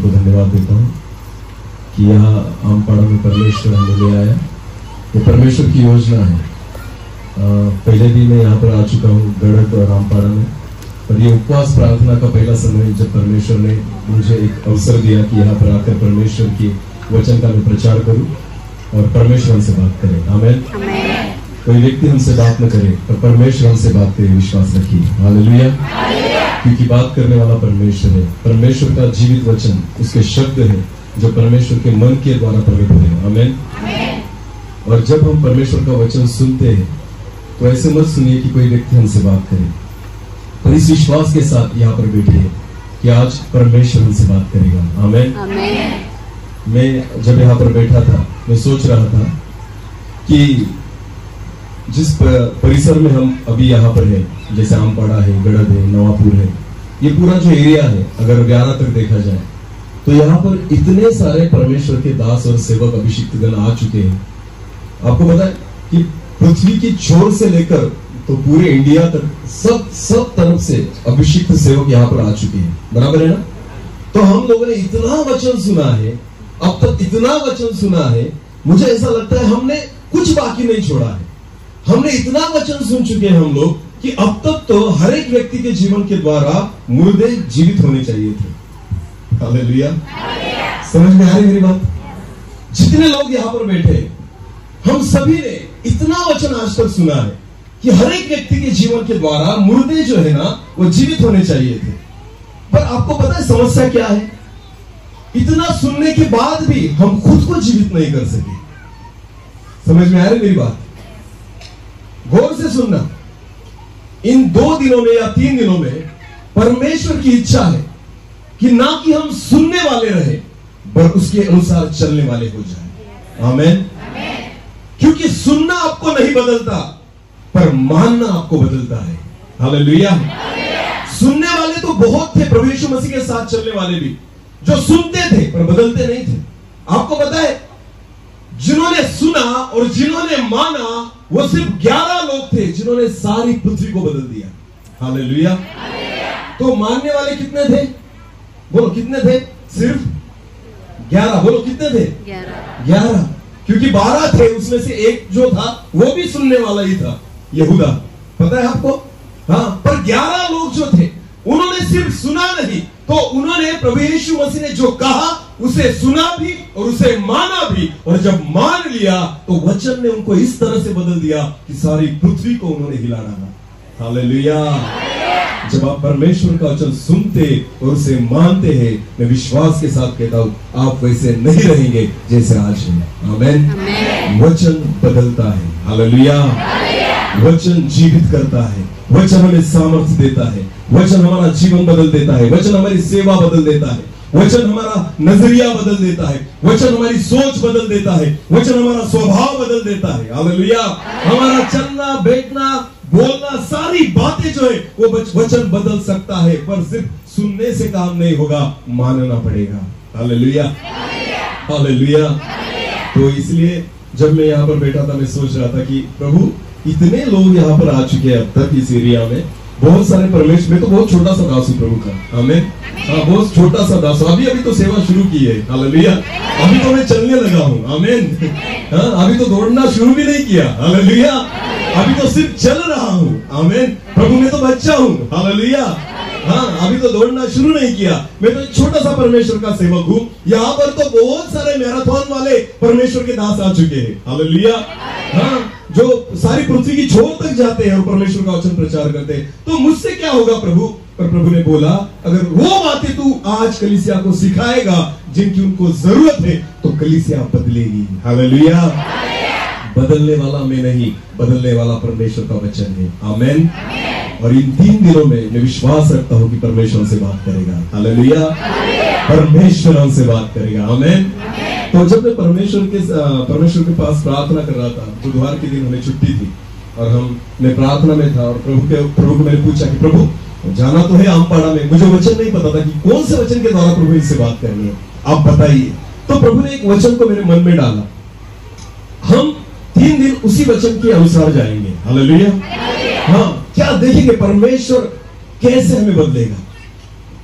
को धन्यवाद देता हूँ कि यहाँ आमपाड़ा में परमेश्वर हमें ले आया। ये परमेश्वर की योजना है। पहले भी मैं यहाँ पर आ चुका हूँ गढ़त और आमपाड़ा में, और ये उपवास प्रार्थना का पहला समय जब परमेश्वर ने मुझे एक अवसर दिया कि यहाँ पर आकर परमेश्वर के वचन का मैं प्रचार करूँ और परमेश्वर हमसे बात करे। आमीन। कोई व्यक्ति हमसे बात न करे पर परमेश्वर हमसे बात करे, विश्वास रखिए। हालेलुया। क्योंकि बात करने वाला परमेश्वर है। परमेश्वर का जीवित वचन उसके शब्द है जो परमेश्वर के मन के द्वारा प्रकट है। आमीन। और जब हम परमेश्वर का वचन सुनते हैं तो ऐसे मत सुनिए कि कोई व्यक्ति हमसे बात करे, पर इस विश्वास के साथ यहाँ पर बैठिए कि आज परमेश्वर हमसे बात करेगा। आमीन। मैं जब यहाँ पर बैठा था मैं सोच रहा था कि जिस परिसर में हम अभी यहाँ पर है, जैसे आमपाड़ा है, गढ़त है, नवापुर है, ये पूरा जो एरिया है अगर 11 तक देखा जाए तो यहाँ पर इतने सारे परमेश्वर के दास और सेवक अभिषिक्त गण आ चुके हैं। आपको पता है कि पृथ्वी की छोर से लेकर तो पूरे इंडिया तक सब तरफ से अभिषिक्त सेवक यहाँ पर आ चुके हैं। बराबर है ना? तो हम लोगों ने इतना वचन सुना है, अब तक इतना वचन सुना है, मुझे ऐसा लगता है हमने कुछ बाकी नहीं छोड़ा है। हमने इतना वचन सुन चुके हैं हम लोग कि अब तक तो हर एक व्यक्ति के जीवन के द्वारा मुर्दे जीवित होने चाहिए थे। हालेलुया। समझ में आ रही मेरी बात? जितने लोग यहाँ पर बैठे हम सभी ने इतना वचन आज तक सुना है कि हर एक व्यक्ति के जीवन के द्वारा मुर्दे जो है ना वो जीवित होने चाहिए थे। पर आपको पता है समस्या क्या है? इतना सुनने के बाद भी हम खुद को जीवित नहीं कर सके। समझ में आ रही मेरी बात? गौर से सुनना। इन 2 दिनों में या 3 दिनों में परमेश्वर की इच्छा है कि ना कि हम सुनने वाले रहे पर उसके अनुसार चलने वाले हो जाए। आमीन। क्योंकि सुनना आपको नहीं बदलता पर मानना आपको बदलता है। हालेलुया। सुनने वाले तो बहुत थे, प्रभु यीशु मसीह के साथ चलने वाले भी जो सुनते थे पर बदलते नहीं थे। आपको पता है जिन्होंने सुना और जिन्होंने माना वो सिर्फ 11 लोग थे जिन्होंने सारी पृथ्वी को बदल दिया। हालेलुया। तो मानने वाले कितने थे? बोलो कितने थे? सिर्फ 11। बोलो कितने थे? 11। क्योंकि 12 थे, उसमें से एक जो था वो भी सुनने वाला ही था, यहूदा। पता है आपको? हाँ। पर 11 लोग जो थे उन्होंने सिर्फ सुना नहीं, तो उन्होंने प्रभु यीशु मसीह ने जो कहा उसे सुना भी और उसे माना भी, और जब मान लिया तो वचन ने उनको इस तरह से बदल दिया कि सारी पृथ्वी को उन्होंने हिला डाला। हालेलुया। जब आप परमेश्वर का वचन सुनते और उसे मानते हैं, मैं विश्वास के साथ कहता हूं आप वैसे नहीं रहेंगे जैसे आज है। आमीन। वचन बदलता है। हालेलुया। वचन जीवित करता है। वचन हमें सामर्थ्य देता है। वचन हमारा जीवन बदल देता है। वचन हमारी सेवा बदल देता है। वचन हमारा नजरिया बदल देता है। वचन हमारी सोच बदल देता है। वचन हमारा स्वभाव बदल देता है। हालेलुया। हमारा चलना, बैठना, बोलना, सारी बातें जो है वो वचन बदल सकता है, पर सिर्फ सुनने से काम नहीं होगा, मानना पड़ेगा। हालेलुया। हालेलुया। तो इसलिए जब मैं यहाँ पर बैठा था मैं सोच रहा था कि प्रभु इतने लोग यहाँ पर आ चुके हैं अब तक इस एरिया में, बहुत सारे परमेश्वर में तो बहुत छोटा सा दास हूं प्रभु का। आमीन। हाँ, बहुत छोटा सा दास। अभी तो सेवा शुरू की है। हालेलुया। अभी तो मैं चलने लगा हूँ। आमीन। हाँ, अभी तो दौड़ना शुरू भी नहीं किया। हालेलुया। अभी तो सिर्फ चल रहा हूँ। आमीन। प्रभु मैं तो बच्चा हूँ। हालेलुया। हाँ, अभी तो दौड़ना शुरू नहीं किया। मैं तो एक छोटा सा परमेश्वर का सेवक हूँ। यहाँ पर तो बहुत सारे मैराथन वाले परमेश्वर के दास आ चुके हैं। हालेलुया। हाँ, जो सारी पृथ्वी की छोर तक जाते हैं और परमेश्वर का वचन प्रचार करते हैं। तो मुझसे क्या होगा प्रभु? पर प्रभु ने बोला अगर वो बातें तू आज कलीसिया को सिखाएगा जिनकी उनको जरूरत है तो कलीसिया बदलेगी। हालेलुया। बदलने वाला मैं नहीं, बदलने वाला परमेश्वर का वचन है। आमीन। और इन 3 दिनों में मैं विश्वास रखता हूं कि परमेश्वर हमसे बात करेगा। हालेलुया। परमेश्वर हमसे बात करेगा। आमीन। तो जब मैं परमेश्वर के पास प्रार्थना कर रहा था, बुधवार के दिन हमें छुट्टी थी और मैं प्रार्थना में था और प्रभु को मैंने पूछा कि प्रभु जाना तो है आमपाड़ा में, मुझे वचन नहीं पता था कि कौन से वचन के द्वारा प्रभु इनसे बात करनी है, आप बताइए। तो प्रभु ने एक वचन को मेरे मन में डाला, हम 3 दिन उसी वचन के अनुसार जाएंगे। हालेलुया। हाँ, क्या देखेंगे परमेश्वर कैसे हमें बदलेगा,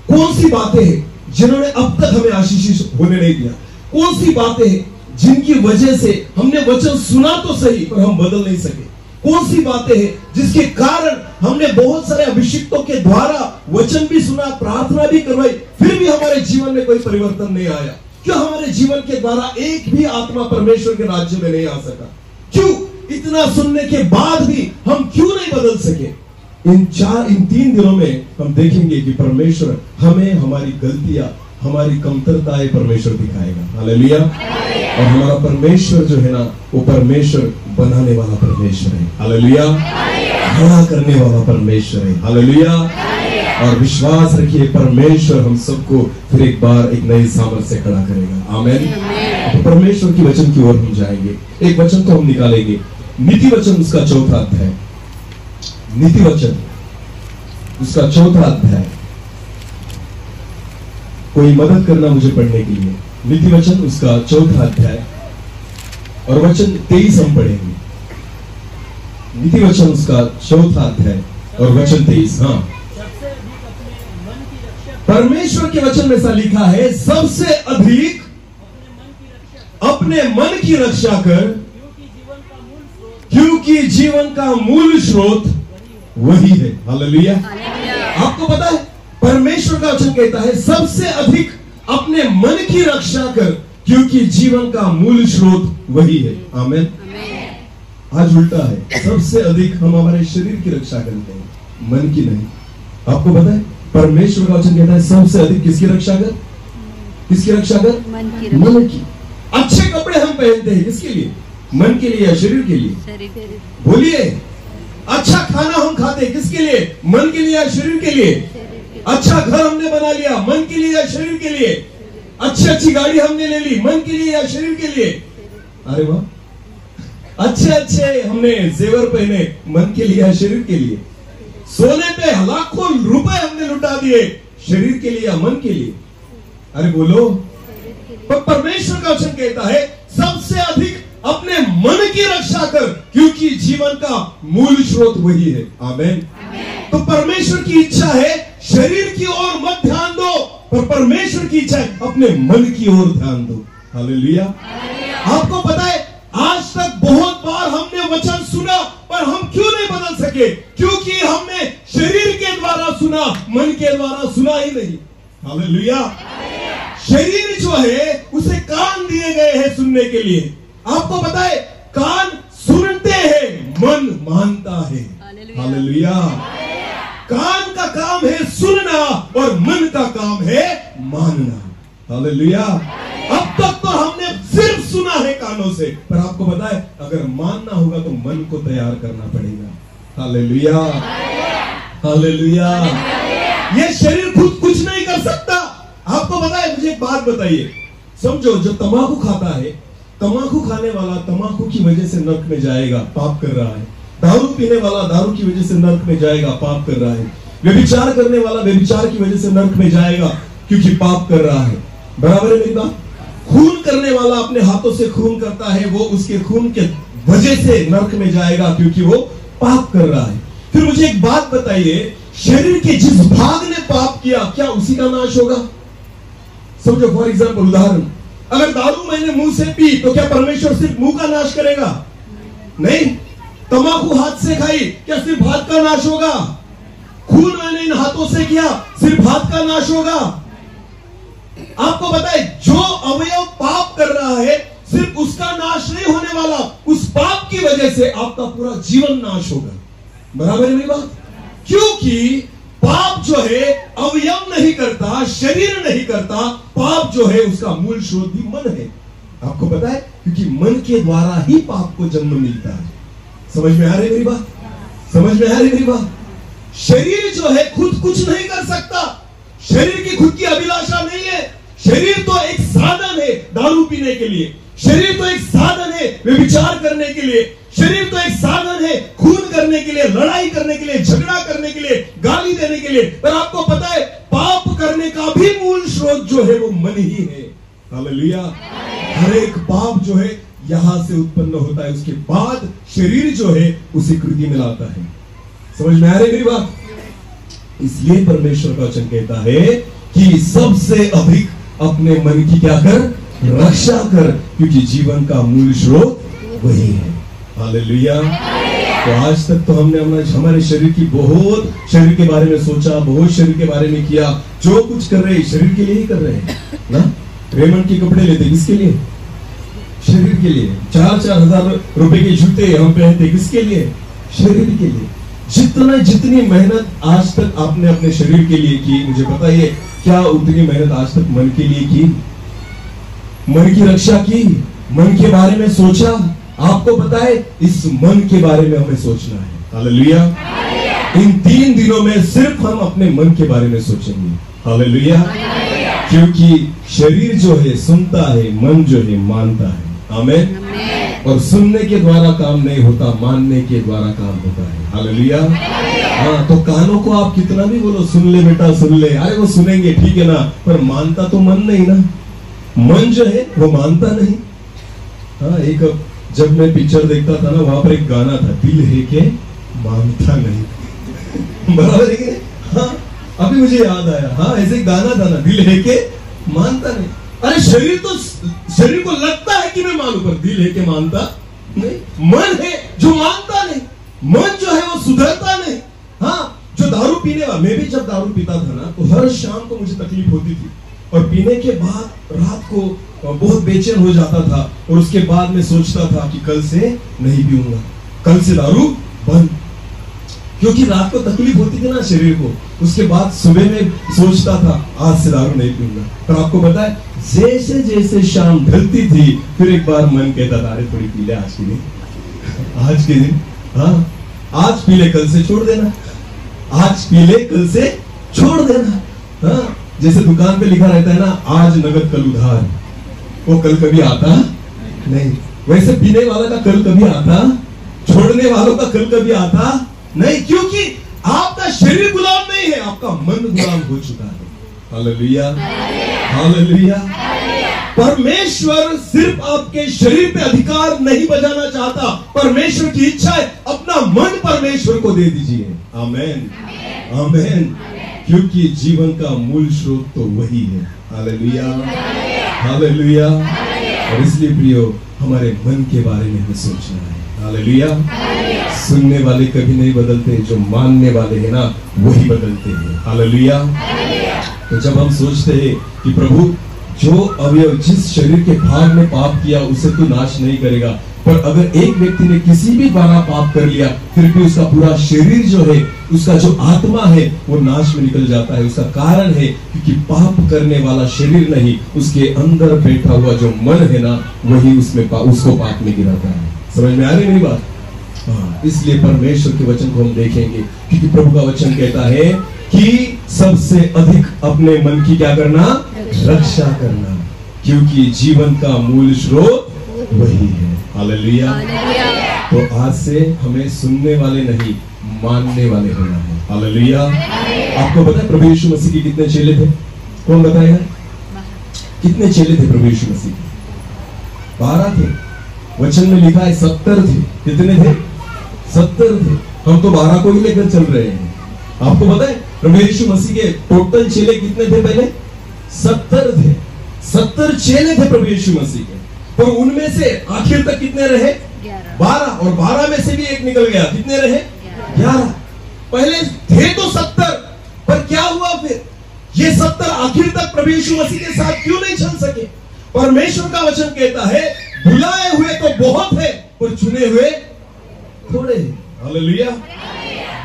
कौन सी बातें हैं जिन्होंने अब तक हमें आशीषित होने नहीं दिया? कौन सी बातें हैं जिनकी वजह से हमने वचन सुना तो सही पर हम बदल नहीं सके? कौन सी बातें हैं जिसके कारण हमने बहुत सारे अभिषिक्तों के द्वारा वचन भी सुना, प्रार्थना भी करवाई, फिर भी हमारे जीवन में कोई परिवर्तन नहीं आया? क्यों हमारे जीवन के द्वारा एक भी आत्मा परमेश्वर के राज्य में नहीं आ सका? क्यों इतना सुनने के बाद भी हम क्यों नहीं बदल सके? इन 3 दिनों में हम देखेंगे कि परमेश्वर हमें हमारी गलतियां, हमारी कमतरताएं परमेश्वर दिखाएगा। हालेलुया। और हमारा परमेश्वर जो है ना, वो परमेश्वर बनाने वाला परमेश्वर है। हालेलुया। खड़ा करने वाला परमेश्वर है। हालेलुया। और विश्वास रखिए, परमेश्वर हम सबको फिर एक बार एक नई सामर्थ्य से खड़ा करेगा। आमीन। तो परमेश्वर की वचन की ओर हम जाएंगे। एक वचन तो हम निकालेंगे, नीति वचन उसका 4था अध्याय। नीति वचन उसका 4था अध्याय। कोई मदद करना मुझे पढ़ने के लिए। नीति वचन उसका 4था अध्याय और वचन 23 हम पढ़ेंगे। नीति वचन उसका 4था अध्याय और वचन 23। हाँ, परमेश्वर के वचन में ऐसा लिखा है, सबसे अधिक अपने मन की रक्षा कर, क्योंकि जीवन का मूल स्रोत वही है। हालेलुया। आपको पता है, परमेश्वर का वचन कहता है सबसे अधिक अपने मन की रक्षा कर, क्योंकि जीवन का मूल स्रोत वही है। आमीन। आज उल्टा है, सबसे अधिक हम हमारे शरीर की रक्षा करते हैं, मन की नहीं। आपको पता है, परमेश्वर का वचन कहता है सबसे अधिक किसकी रक्षा कर? किसकी रक्षा कर? मन की। अच्छे कपड़े हम पहनते हैं किसके लिए? मन के लिए या शरीर के लिए? बोलिए। अच्छा खाना हम खाते हैं किसके लिए? मन के लिए या शरीर के लिए? अच्छा घर हमने बना लिया, मन के लिए या शरीर के लिए? अच्छी गाड़ी हमने ले ली, मन के लिए या शरीर के लिए? अरे वाह। अच्छे हमने जेवर पहने, मन के लिए या शरीर के लिए? सोने पे लाखों रुपए हमने लुटा दिए, शरीर के लिए या मन के लिए? अरे बोलो। पर परमेश्वर का वचन कहता है सबसे अधिक अपने मन की रक्षा कर, क्योंकि जीवन का मूल स्रोत वही है। आमीन। तो परमेश्वर की इच्छा है शरीर की ओर मत ध्यान दो, पर परमेश्वर की इच्छा है अपने मन की ओर ध्यान दो। हालेलुया। आपको पता है, आज तक बहुत बार हमने वचन सुना, पर हम क्यों नहीं बदल सके? क्योंकि हमने शरीर के द्वारा सुना, मन के द्वारा सुना ही नहीं। हालेलुया। शरीर जो है उसे कान दिए गए हैं सुनने के लिए। आपको पता है, कान सुनते हैं, मन मानता है। हालेलुया। कान का काम है सुनना और मन का काम है मानना। हालेलुया। अब तक तो हमने सिर्फ सुना है कानों से, पर आपको पता है, अगर मानना होगा तो मन को तैयार करना पड़ेगा। हालेलुया। हालेलुया। ये शरीर खुद कुछ नहीं कर सकता। आपको पता है, मुझे एक बात बताइए, समझो, जो तंबाकू खाता है, तंबाकू खाने वाला तंबाकू की वजह से नरक में जाएगा, पाप कर रहा है। दारू पीने वाला दारू की वजह से नरक में जाएगा, पाप कर रहा है। व्यभिचार करने वाला व्यभिचार की वजह से नरक में जाएगा, क्योंकि पाप कर रहा है। बराबर है मेरी बात? खून करने वाला अपने हाथों से खून करता है, वो उसके खून के वजह से नरक में जाएगा, क्योंकि वो पाप कर रहा है। फिर मुझे एक बात बताइए, शरीर के जिस भाग ने पाप किया, क्या उसी का नाश होगा? समझो, फॉर एग्जाम्पल, उदाहरण, अगर दारू मैंने मुंह से पी तो क्या परमेश्वर सिर्फ मुंह का नाश करेगा? नहीं। तंबाकू हाथ से खाई, क्या सिर्फ हाथ का नाश होगा? खून मैंने इन हाथों से किया, सिर्फ हाथ का नाश होगा? आपको पता है, जो अवयव पाप कर रहा है, सिर्फ उसका नाश नहीं होने वाला, उस पाप की वजह से आपका पूरा जीवन नाश होगा। बराबर है मेरी बात? क्योंकि पाप जो है अवयव नहीं करता, शरीर नहीं करता, पाप जो है उसका मूल स्रोत भी मन है। आपको पता है, क्योंकि मन के द्वारा ही पाप को जन्म मिलता है। समझ में आ रही मेरी बात? समझ में आ रही मेरी बात? शरीर जो है खुद कुछ नहीं कर सकता, शरीर की खुद की अभिलाषा नहीं है। शरीर तो एक साधन है दारू पीने के लिए, शरीर तो एक साधन है व्यभिचार करने के लिए, शरीर तो एक साधन है खून करने के लिए, लड़ाई करने के लिए, झगड़ा करने के लिए, गाली देने के लिए। पर आपको पता है, पाप करने का भी मूल स्रोत जो है वो मन ही है। हालेलुया। हर एक पाप जो है यहां से उत्पन्न होता है, उसके बाद शरीर जो है उसे कृति में लाता है। समझ में आ रही मेरी बात? इसलिए परमेश्वर का वचन कहता है कि सबसे अधिक अपने मन की क्या कर, रक्षा कर, क्योंकि जीवन का मूल स्रोत वही है। हालेलुया। तो आज तक तो हमने हमारे शरीर के बारे में सोचा, बहुत शरीर के बारे में किया। जो कुछ कर रहे हैं शरीर के लिए ही कर रहे हैं ना। रेमंड के कपड़े लेते किसके लिए? शरीर के लिए। 4-4 हजार रुपए के जूते हम पहनते किसके लिए? शरीर के लिए। जितनी मेहनत आज तक आपने अपने शरीर के लिए की, मुझे बताइए क्या उतनी मेहनत आज तक मन के लिए की? मन की रक्षा की, मन के बारे में सोचा? आपको पता है इस मन के बारे में हमें सोचना है। हालेलुया। इन 3 दिनों में सिर्फ हम अपने मन के बारे में सोचेंगे। हालेलुया। क्योंकि शरीर जो है सुनता है, मन जो है मानता है। आमीन। और सुनने के द्वारा काम नहीं होता, मानने के द्वारा काम होता है। हालेलुया। हाँ, तो कानों को आप कितना भी बोलो सुन ले बेटा सुन ले, अरे वो सुनेंगे ठीक है ना, पर मानता तो मन नहीं ना। मन जो है वो मानता नहीं। हाँ, एक जब मैं पिक्चर देखता था ना, वहां पर एक गाना था, दिल है के मानता नहीं। बराबर है। हाँ, अभी मुझे याद आया। हाँ, ऐसे गाना था ना, दिल है के मानता नहीं। अरे शरीर को लगता है कि मैं मानू, पर दिल है के मानता नहीं। मन है जो मानता नहीं। मन जो है वो सुधरता नहीं। हाँ, जो दारू पीने वाला, मैं भी जब दारू पीता था ना, तो हर शाम को मुझे तकलीफ होती थी, और पीने के बाद रात को बहुत बेचैन हो जाता था, और उसके बाद मैं सोचता था कि कल से नहीं पीऊंगा, कल से दारू बंद। क्योंकि रात को तकलीफ होती थी ना शरीर को, उसके बाद सुबह में सोचता था आज से दारू नहीं पीऊंगा। पर आपको पता है जैसे जैसे शाम ढलती थी, फिर एक बार मन कहता था अरे थोड़ी पी ले आज के दिन, आज के दिन। हाँ, आज पी ले कल से छोड़ देना, आज पी ले कल से छोड़ देना। हाँ, जैसे दुकान पे लिखा रहता है ना, आज नगद कल उधार, वो कल कभी आता नहीं। वैसे पीने वाला का कल कभी आता, छोड़ने वालों का कल कभी आता नहीं, क्योंकि आपका शरीर गुलाम नहीं है, आपका मन गुलाम हो चुका है। हालेलुया। हालेलुया। परमेश्वर सिर्फ आपके शरीर पे अधिकार नहीं बजाना चाहता, परमेश्वर की इच्छा है अपना मन परमेश्वर को दे दीजिए। आमीन। आमीन। क्योंकि जीवन का मूल स्रोत तो वही है। हालेलुया। हालेलुया। और इसलिए प्रियो, हमारे मन के बारे में हमें सोचना है। हालेलुया। सुनने वाले कभी नहीं बदलते, जो मानने वाले हैं ना वही बदलते हैं। हालेलुया। तो जब हम सोचते हैं कि प्रभु जो अवयव जिस शरीर के भाग में पाप किया उसे तो नाश नहीं करेगा, पर अगर एक व्यक्ति ने किसी भी द्वारा पाप कर लिया, फिर भी उसका पूरा शरीर जो है, उसका जो आत्मा है वो नाश में निकल जाता है। उसका कारण है क्योंकि पाप करने वाला शरीर नहीं, उसके अंदर बैठा हुआ जो मन है ना, वही उसको पाप में गिराता है। समझ में आ रही मेरी बात? हाँ, इसलिए परमेश्वर के वचन को हम देखेंगे, क्योंकि प्रभु का वचन कहता है कि सबसे अधिक अपने मन की क्या करना, रक्षा करना, क्योंकि जीवन का मूल स्रोत वही है। हालेलुया। तो आज से हमें सुनने वाले नहीं, मानने वाले होना है। हालेलुया। आपको पता है प्रभु यीशु मसीह के कितने चेले थे? कौन बताएगा? कितने चेले थे प्रभु यीशु मसीह के? 12 थे। वचन में लिखा है 70 थे। कितने थे? 70 थे। हम तो 12 को ही लेकर चल रहे हैं। आपको पता है प्रभु यीशु मसीह के टोटल चेले कितने थे? पहले 70 थे। 70 चेले थे प्रभु यीशु मसीह के, पर उनमें से आखिर तक कितने रहे? 12। और 12 में से भी एक निकल गया। कितने रहे? 11। पहले थे तो 70, पर क्या हुआ फिर? ये 70 आखिर तक प्रभु यीशु मसीह के साथ क्यों नहीं चल सके? परमेश्वर का वचन कहता है बुलाए हुए तो बहुत है, पर चुने हुए थोड़े हैं। हालेलुया।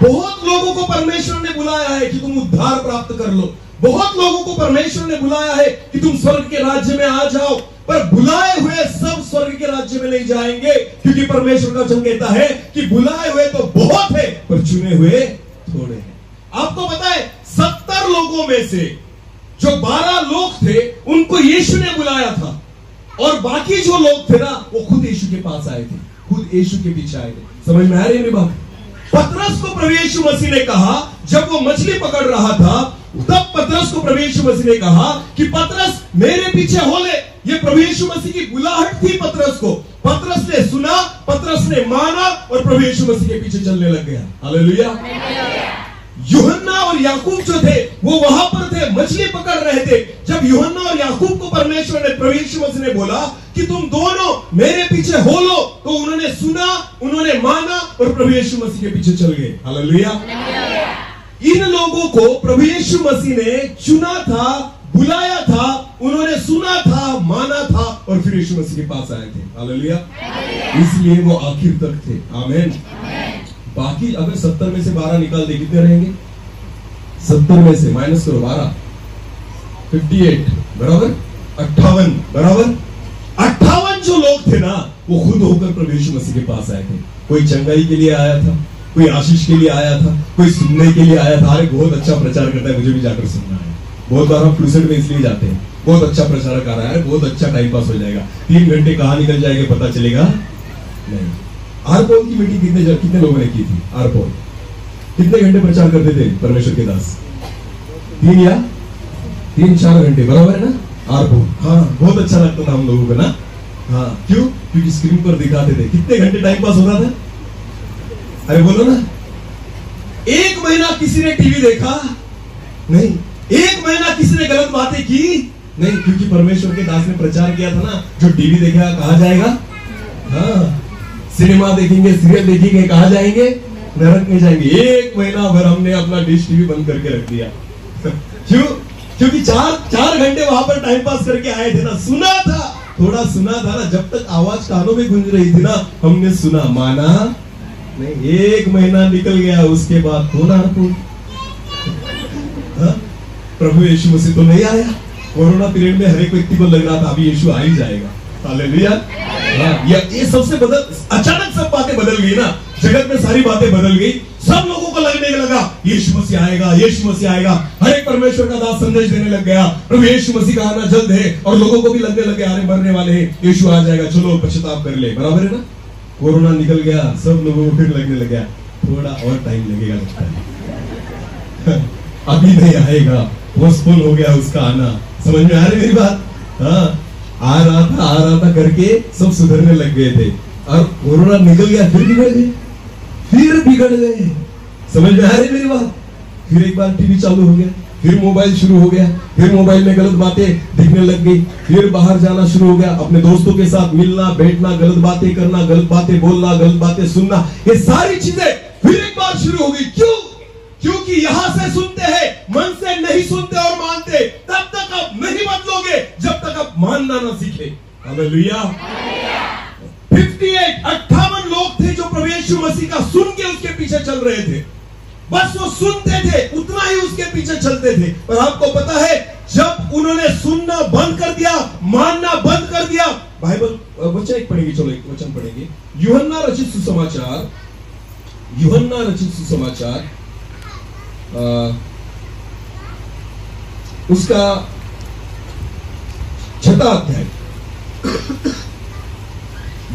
बहुत लोगों को परमेश्वर ने बुलाया है कि तुम उद्धार प्राप्त कर लो, बहुत लोगों को परमेश्वर ने बुलाया है कि तुम स्वर्ग के राज्य में आ जाओ, पर बुलाए हुए सब स्वर्ग के राज्य में नहीं जाएंगे, क्योंकि परमेश्वर का वचन कहता है कि बुलाए हुए तो बहुत है, पर चुने हुए थोड़े हैं। आपको पता है 70 लोगों में से जो 12 लोग थे उनको यीशु ने बुलाया था, और बाकी जो लोग थे ना वो खुद यीशु के पास आए थे, खुद यीशु के पीछे आए थे। समझ में आ रही है मेरी बात? पतरस को प्रभु यीशु मसीह ने कहा, जब वो मछली पकड़ रहा था, तब पतरस को प्रभु यीशु मसीह ने कहा कि पतरस मेरे पीछे हो ले। ये प्रभु यीशु मसीह की बुलाहट थी पतरस को। पतरस ने सुना, पतरस ने माना, और प्रभु यीशु मसीह के पीछे चलने लग गया। हालेलुया। यूहन्ना और याकूब जो थे वो वहां पर थे, मछली पकड़ रहे थे। जब यूहन्ना और याकूब को परमेश्वर ने, प्रभु यीशु मसीह ने बोला कि तुम दोनों मेरे पीछे हो लो, तो उन्होंने सुना, उन्होंने माना और प्रभु यीशु मसीह के पीछे चल गए। हालेलुया। इन लोगों को प्रभु यीशु मसीह ने चुना था, बुलाया था, उन्होंने सुना था, माना था और फिर यीशु मसीह के पास आए थे। हालेलुया। इसलिए वो आखिर तक थे। आमीन। बाकी अगर 70 में से 12 निकाल दे, कितने रहेंगे? 70 में से माइनस करो 12, 58 बराबर 58 बराबर 58 जो लोग थे ना, वो खुद होकर प्रभु यीशु मसीह के पास आए थे। कोई चंगाई के लिए आया था, कोई आशीष के लिए आया था, कोई सुनने के लिए आया था। अरे बहुत अच्छा प्रचार करता है, मुझे भी जाकर सुनना है। बहुत बार हम क्रूसेड में इसलिए जाते हैं, बहुत अच्छा प्रचारक आ रहा है, बहुत अच्छा टाइम पास हो जाएगा, 3 घंटे कहाँ निकल जाएंगे पता चलेगा नहीं। आरपोल की मीटिंग कितने लोगों ने की थी? आरपोल कितने घंटे प्रचार करते थे परमेश्वर के दास? 3 या 3-4 घंटे, बराबर है ना? आरपोल, हाँ, बहुत अच्छा लगता था हम लोगों को ना। हाँ, क्यों? क्योंकि स्क्रीन पर दिखाते थे। कितने घंटे टाइम पास होता था? अरे बोलो ना। 1 महीना किसी ने टीवी देखा नहीं, 1 महीना किसी ने गलत बातें की नहीं, क्योंकि परमेश्वर के दास ने प्रचार किया था ना। जो टीवी देखेगा कहां जाएगा? हाँ, सिनेमा देखेंगे, सीरियल देखेंगे, कहां जाएंगे? नरक में जाएंगे। 1 महीना भर हमने अपना डिश टीवी बंद करके रख दिया। क्यों? क्योंकि 4 घंटे वहां पर टाइम पास करके आए थे ना, सुना था, थोड़ा सुना था ना। जब तक आवाज कानों में गूंज रही थी ना, हमने सुना, माना नहीं। 1 महीना निकल गया, उसके बाद होना प्रभु यीशु मसीह तो नहीं आया। कोरोना पीरियड में हर एक व्यक्ति को लग रहा था अभी यीशु आ ही जाएगा। हालेलुया। ये सबसे अचानक सब बातें बदल गई ना, जगत में सारी बातें बदल गई। सब लोगों को लगने लगा यीशु मसीह आएगा, यीशु मसीह आएगा। हर एक परमेश्वर का दास संदेश देने लग गया, प्रभु यीशु मसीह का आना जल्द है। और लोगों को भी लगने लग गया, अरे मरने वाले हैं, यीशु आ जाएगा, चलो पश्चाताप कर ले। बराबर है ना? कोरोना निकल गया, सब लोगों को फिर लगने लग गया थोड़ा और टाइम लगेगा, लगता है अभी नहीं आएगा, पोस्टपोन हो गया उसका आना। समझ में आ रही मेरी बात? हाँ, आ रहा था करके सब सुधरने लग गए थे, और कोरोना निकल गया, फिर बिगड़ गए। समझ में आ रही मेरी बात? फिर एक बार टीवी चालू हो गया, फिर मोबाइल शुरू हो गया, फिर मोबाइल में गलत बातें दिखने लग गई, फिर बाहर जाना शुरू हो गया, अपने दोस्तों के साथ मिलना बैठना, गलत बातें करना, गलत बातें बोलना, गलत बातें सुनना, ये सारी चीजें फिर एक बार शुरू हो गई। क्यों? क्योंकि यहां से सुनते हैं, मन से नहीं सुनते और मानते। तब तक आप नहीं बदलोगे जब तक आप मानना ना सीखे। हालेलुया। 58 लोग थे जो प्रभु यीशु मसीह का सुन के उसके पीछे चल रहे थे। बस वो सुनते थे, उतना ही उसके पीछे चलते थे। और आपको पता है, जब उन्होंने सुनना बंद कर दिया, मानना बंद कर दिया, बाइबल वचन एक पढ़ेंगे, चलो एक वचन पढ़ेंगे। यूहन्ना रचित सुसमाचार, यूहन्ना रचित सुसमाचार उसका 6वां अध्याय,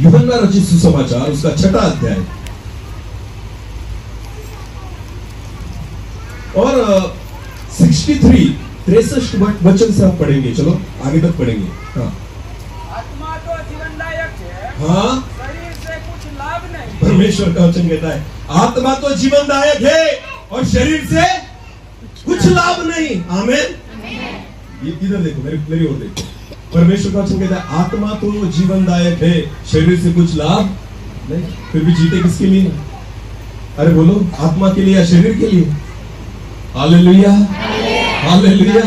यूहन्ना रचित सुसमाचार उसका 6वां अध्याय और 63 वचन से आप पढ़ेंगे। चलो आगे तक पढ़ेंगे। हाँ, आत्मा तो जीवनदायक है, हाँ, शरीर से कुछ लाभ नहीं। परमेश्वर का वचन कहता है आत्मा तो जीवनदायक है और शरीर से कुछ लाभ नहीं। आमीन। इधर देखो, मेरी ओर देखो। परमेश्वर का वचन कहता है आत्मा तो जीवनदायक है, शरीर से कुछ लाभ नहीं। फिर भी जीते किसके लिए? अरे बोलो, आत्मा के लिए या शरीर के लिए? Hallelujah, hallelujah.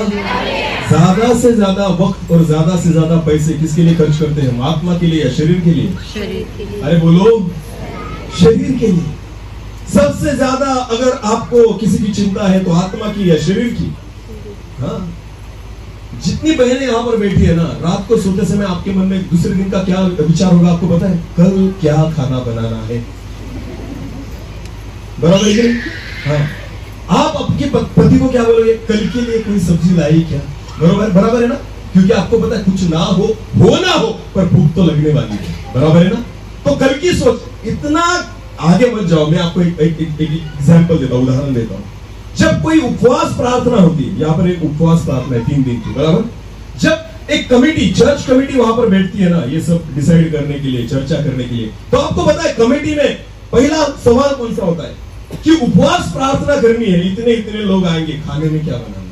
ज्यादा से ज्यादा वक्त और ज्यादा से ज्यादा पैसे किसके लिए खर्च करते हैं? आत्मा के लिए या शरीर के लिए? शरीर के लिए। अरे बोलो, शरीर के लिए। सबसे ज्यादा अगर आपको किसी की चिंता है तो आत्मा की या शरीर की? हाँ, जितनी बहनें यहाँ पर बैठी है ना, रात को सोते समय आपके मन में दूसरे दिन का क्या विचार होगा आपको पता है? कल क्या खाना बनाना है। बराबर है? हाँ, आप आपके पति को क्या बोलोगे? कल के लिए कोई सब्जी लाई क्या? बराबर है ना? क्योंकि आपको पता है कुछ ना हो पर भूख तो लगने वाली है। बराबर है ना? तो कल की सोच, इतना आगे मत जाओ। मैं आपको एक एग्जाम्पल देता हूं, उदाहरण देता हूं। जब कोई उपवास प्रार्थना होती है, यहाँ पर एक उपवास प्रार्थना है 3 दिन की, बराबर? जब एक कमेटी, चर्च कमेटी वहां पर बैठती है ना, ये सब डिसाइड करने के लिए, चर्चा करने के लिए, तो आपको पता है कमेटी में पहला सवाल कौन सा होता है? कि उपवास प्रार्थना करनी है, इतने लोग आएंगे, खाने में क्या बनाना?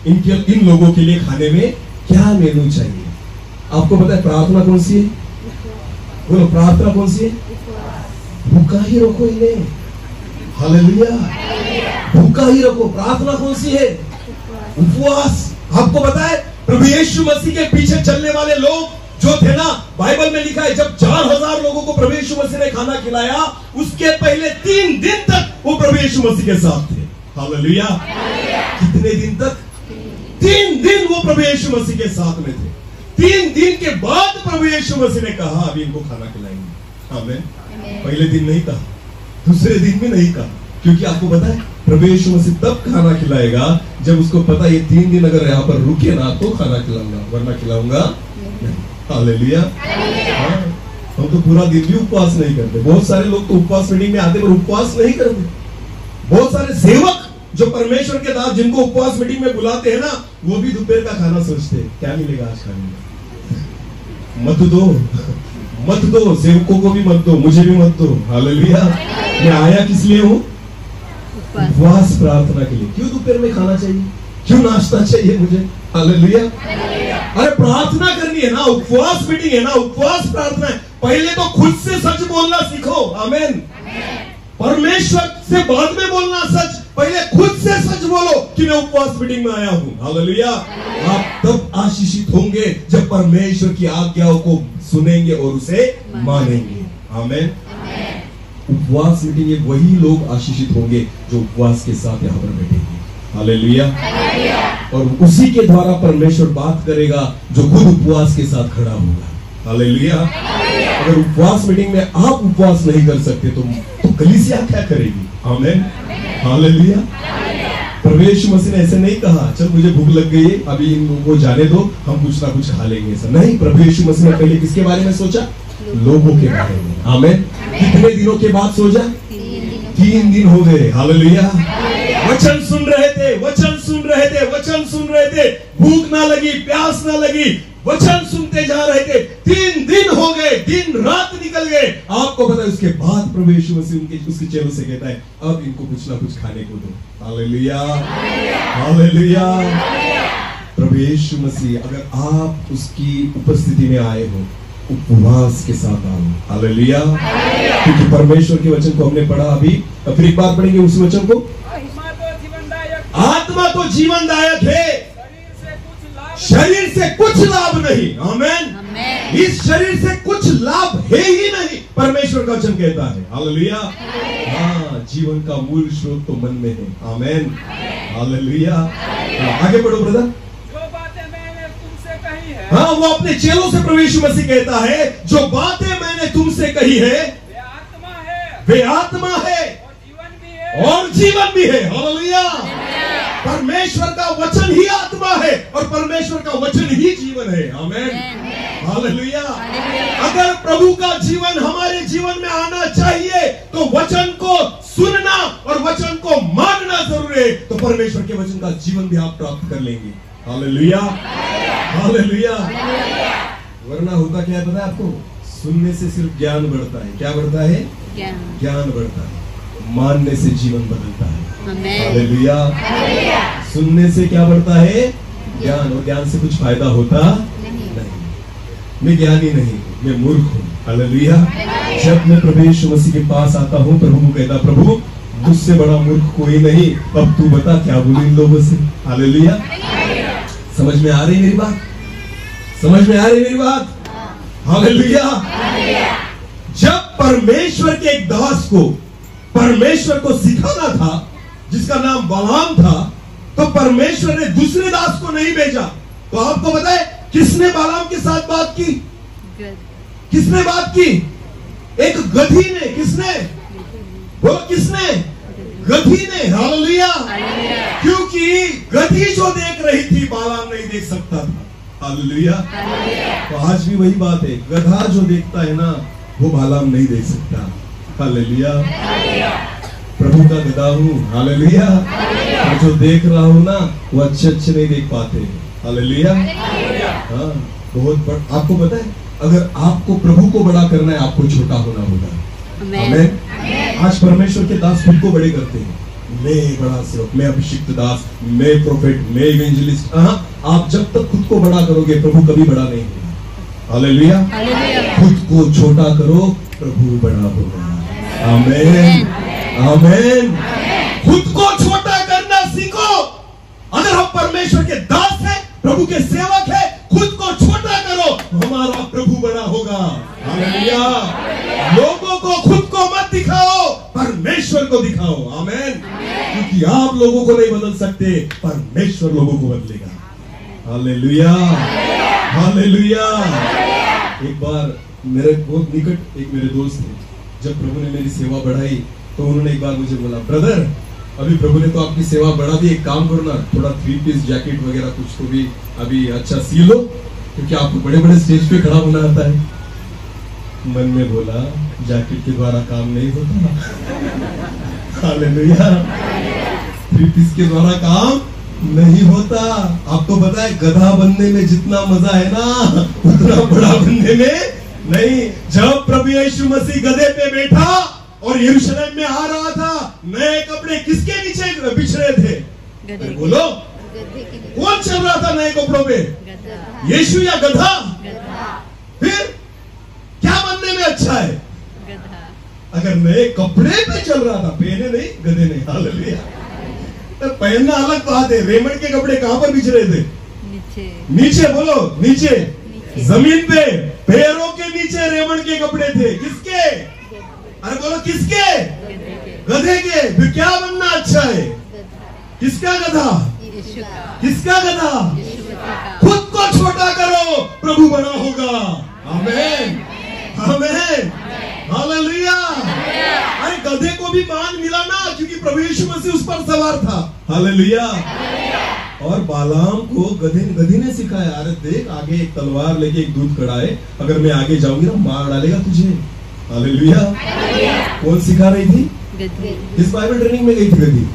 इन लोगों के लिए खाने में क्या मेनू चाहिए। आपको पता है प्रार्थना कौन सी है? बोलो, प्रार्थना कौन सी है? भूखा ही रखो इन्हें। हालेलुया, भूखा ही रखो। प्रार्थना कौन सी है? उपवास। आपको पता है प्रभु यीशु मसीह के पीछे चलने वाले लोग जो थे ना, बाइबल में लिखा है जब 4000 लोगों को प्रभु यीशु मसीह ने खाना खिलाया, उसके पहले 3 दिन तक वो प्रभु यीशु मसीह के साथ थे। हालेलुया। कितने दिन तक? 3 दिन वो प्रभु यीशु मसीह के साथ में थे। 3 दिन के बाद प्रभु यीशु मसीह ने कहा अभी इनको खाना खिलाएंगे। आमीन। पहले दिन नहीं कहा, दूसरे दिन भी नहीं कहा, क्योंकि आपको पता है प्रभु यीशु मसीह तब खाना खिलाएगा जब उसको पता ये 3 दिन अगर यहाँ पर रुके ना तो खाना खिलाऊंगा, वरना खिलाऊंगा नहीं। हालेलुया। हम तो पूरा दिन भी उपवास नहीं करते। बहुत सारे लोग तो उपवास मीटिंग में आते पर उपवास नहीं करते। बहुत सारे सेवक जो परमेश्वर के दास जिनको उपवास मीटिंग में बुलाते हैं ना, वो भी दोपहर का खाना सोचते हैं क्या मिलेगा आज खाने में। मत दो, मत दो, सेवकों को भी मत दो, मुझे भी मत दो। हालेलुया। मैं आया किस लिए हूँ? उपवास प्रार्थना के लिए। क्यों दोपहर में खाना चाहिए? क्यों नाश्ता चाहिए मुझे? हालेलुया। अरे प्रार्थना करनी है ना, उपवास मीटिंग है ना, उपवास प्रार्थना है। पहले तो खुद से सच बोलना सीखो। आमीन। परमेश्वर से बाद में बोलना सच, पहले खुद से सच बोलो कि मैं उपवास मीटिंग में आया हूं। हालेलुया। आप तब आशीषित होंगे जब परमेश्वर की आज्ञाओं को सुनेंगे और उसे मानेंगे। आमीन। उपवास मीटिंग में वही लोग आशीषित होंगे जो उपवास के साथ यहाँ पर बैठेंगे। हालेलुया। और उसी के द्वारा परमेश्वर बात करेगा जो खुद उपवास के साथ खड़ा होगा। हालेलुया। अगर उपवास मीटिंग में आप उपवास नहीं कर सकते तो कलीसिया क्या करेगी? आमीन। हालेलुया। प्रभु यीशु मसीह ने ऐसे नहीं कहा चल मुझे भूख लग गई है अभी इन लोगों को जाने दो, हम कुछ ना कुछ खा लेंगे। ऐसा नहीं। प्रभु यीशु मसीह ने पहले किसके बारे में सोचा? लोगों के बारे में। आमीन। कितने दिनों के बाद सोचा? 3 दिन हो गए। हालेलुया। वचन सुन रहे थे, वचन सुन रहे थे, वचन सुन रहे थे, भूख ना लगी, प्यास ना लगी, वचन सुनते जा रहे थे। 3 दिन हो गए, दिन रात निकल गए। आपको पता है उसके बाद प्रभु यीशु मसीह उसके चेलों से कहता है अब इनको कुछ ना कुछ खाने को दो। हालेलुया। हालेलुया। प्रभु यीशु मसीह अगर आप उसकी उपस्थिति में आए हो, उपवास के साथ आओ। हालेलुया। क्योंकि परमेश्वर के वचन को हमने पढ़ा अभी, फिर एक बार पढ़ेंगे उस वचन को। आत्मा तो जीवनदायक है, शरीर से कुछ लाभ नहीं। आमीन। इस शरीर से कुछ लाभ है ही नहीं, परमेश्वर का वचन कहता है। हालेलुया। हाँ, जीवन का मूल स्रोत तो मन में है। आमीन। हालेलुया। आगे बढ़ो ब्रदर। जो बातें मैंने तुमसे कही है, हाँ, वो अपने चेलों से प्रभु यीशु मसीह कहता है जो बातें मैंने तुमसे कही है वे आत्मा है, वे आत्मा है और जीवन भी है। हालेलुया। परमेश्वर का वचन ही आत्मा है और परमेश्वर का वचन ही जीवन है। आमीन। हालेलुया। अगर प्रभु का जीवन हमारे जीवन में आना चाहिए तो वचन को सुनना और वचन को मानना जरूरी है, तो परमेश्वर के वचन का जीवन भी आप प्राप्त कर लेंगे। हालेलुया। हालेलुया। वरना होता क्या है पता है आपको? सुनने से सिर्फ ज्ञान बढ़ता है। क्या बढ़ता है? ज्ञान बढ़ता है। मानने से जीवन बदलता है। हालेलुया। सुनने से क्या बढ़ता है? ज्ञान। और ज्ञान से कुछ फायदा होता नहीं। मैं ज्ञानी नहीं, मैं मूर्ख हूँ। हालेलुया। जब मैं प्रभु यीशु मसीह के पास आता हूँ, प्रभु को कहता प्रभु मुझसे बड़ा मूर्ख कोई नहीं, अब तू बता क्या बोलूं इन लोगों से। हालेलुया। समझ में आ रही मेरी बात? समझ में आ रही मेरी बात? हालेलुया। जब परमेश्वर के एक दास को परमेश्वर को सिखाना था जिसका नाम बालाम था, तो परमेश्वर ने दूसरे दास को नहीं भेजा। तो आपको पता है किसने बालाम के साथ बात की? किसने बात की? एक गधी ने। किसने? बोलो किसने? गधी ने। हालेलुया। क्योंकि गधी जो देख रही थी बालाम नहीं देख सकता था। हालेलुया। तो आज भी वही बात है, गधा जो देखता है ना वो बालाम नहीं देख सकता। हालेलुया। प्रभु का गधा हूँ। हालेलुया। और जो देख रहा हूँ ना वो अच्छे नहीं देख पाते। हालेलुया। हाँ, बहुत बड़ा। आपको पता है अगर आपको प्रभु को बड़ा करना है आपको छोटा होना होगा। आमीन। आज परमेश्वर के दास खुद को बड़े करते हैं। मैं बड़ा सेवक, मैं अभिषिक्त दास, मैं प्रोफेट, मैं इवेंजलिस्ट। आप जब तक खुद को बड़ा करोगे प्रभु कभी बड़ा नहीं होगा। हालेलुया। खुद को छोटा करो, प्रभु बड़ा होगा। आमेन, आमेन। खुद को छोटा करना सीखो। अगर हम परमेश्वर के दास हैं, प्रभु के सेवक हैं, खुद को छोटा करो, हमारा प्रभु बड़ा होगा। हालेलुया। लोगों को खुद को मत दिखाओ, परमेश्वर को दिखाओ। आमेन। क्योंकि आप लोगों को नहीं बदल सकते, परमेश्वर लोगों को बदलेगा। Hallelujah, hallelujah. एक बार मेरे बहुत निकट एक मेरे दोस्त थे, जब प्रभु ने मेरी सेवा बढ़ाई तो उन्होंने एक बार मुझे बोला, ब्रदर अभी प्रभु ने तो आपकी सेवा बढ़ा दी, एक काम करो ना, थोड़ा 3 पीस जैकेट वगैरह कुछ तो भी अभी अच्छा सी लो, क्योंकि आपको बड़े बड़े स्टेज पे खड़ा होना आता है। मन में बोला, जैकेट के द्वारा काम नहीं होता। हालेलुया। 3 पीस के द्वारा काम नहीं होता। आपको पता है गधा बनने में जितना मजा है ना, उतना बड़ा बनने में नहीं। जब प्रभु यीशु मसीह गधे पे बैठा और यरूशलेम में आ रहा था, नए कपड़े किसके नीचे बिछड़े थे? बोलो, कौन चल रहा था नए कपड़ों पे? यीशु या गधा? फिर क्या बनने में अच्छा है? अगर नए कपड़े पे चल रहा था, पहने नहीं, गधे नहीं। हालेलुया। तो पहनना अलग बात है। रेमंड के कपड़े कहां पर बिछ रहे थे? नीचे। नीचे बोलो, नीचे, जमीन पे, पैरों के नीचे रेमंड के कपड़े थे। किसके? अरे बोलो, किसके? गधे के। फिर क्या बनना अच्छा है? किसका गधा? किसका गधा? खुद को छोटा करो, प्रभु बड़ा होगा। आमेन, आमेन, हालेलुया। अरे गधे को भी मान मिला ना, क्योंकि प्रभु यीशु मसीह उस पर सवार था। हालेलुया। और बालाम को गधे ने सिखाया, अरे देख आगे एक तलवार लेके एक दूत खड़ा है, अगर मैं आगे जाऊंगी ना मार डालेगा तुझे। हालेलुया। कौन सिखा रही थी? किस बाइबल ट्रेनिंग में गई थी गधी?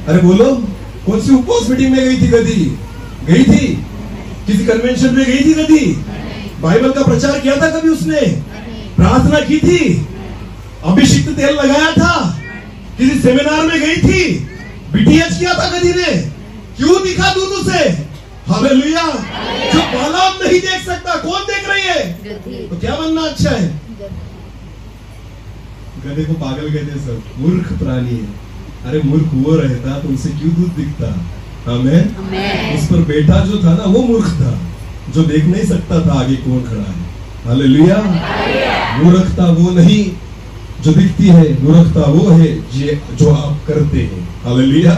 अरे बोलो, कौन सी उपवास मीटिंग में गई थी गधी? गई थी? किसी कन्वेंशन में गई थी गधी? बाइबल का प्रचार किया था कभी उसने? प्रार्थना की थी? अभिषिक्त तेल लगाया था? किसी सेमिनार में गई थी? बीटीएच किया था गधी ने? क्यों दिखा दूं तुझे? हालेलुया। जो बालाम नहीं देख सकता, कौन देख रही है? तो क्या बनना अच्छा है? गधे को पागल कहते सब, मूर्ख प्राणी है। अरे मूर्ख वो रहता तो उसे क्यों दूध दिखता? हमें उस पर बैठा जो था ना, वो मूर्ख था, जो देख नहीं सकता था आगे कौन खड़ा है। हालेलुया। मूर्खता वो नहीं जो दिखती है, मूर्खता वो है जो आप करते हैं। हालेलुया।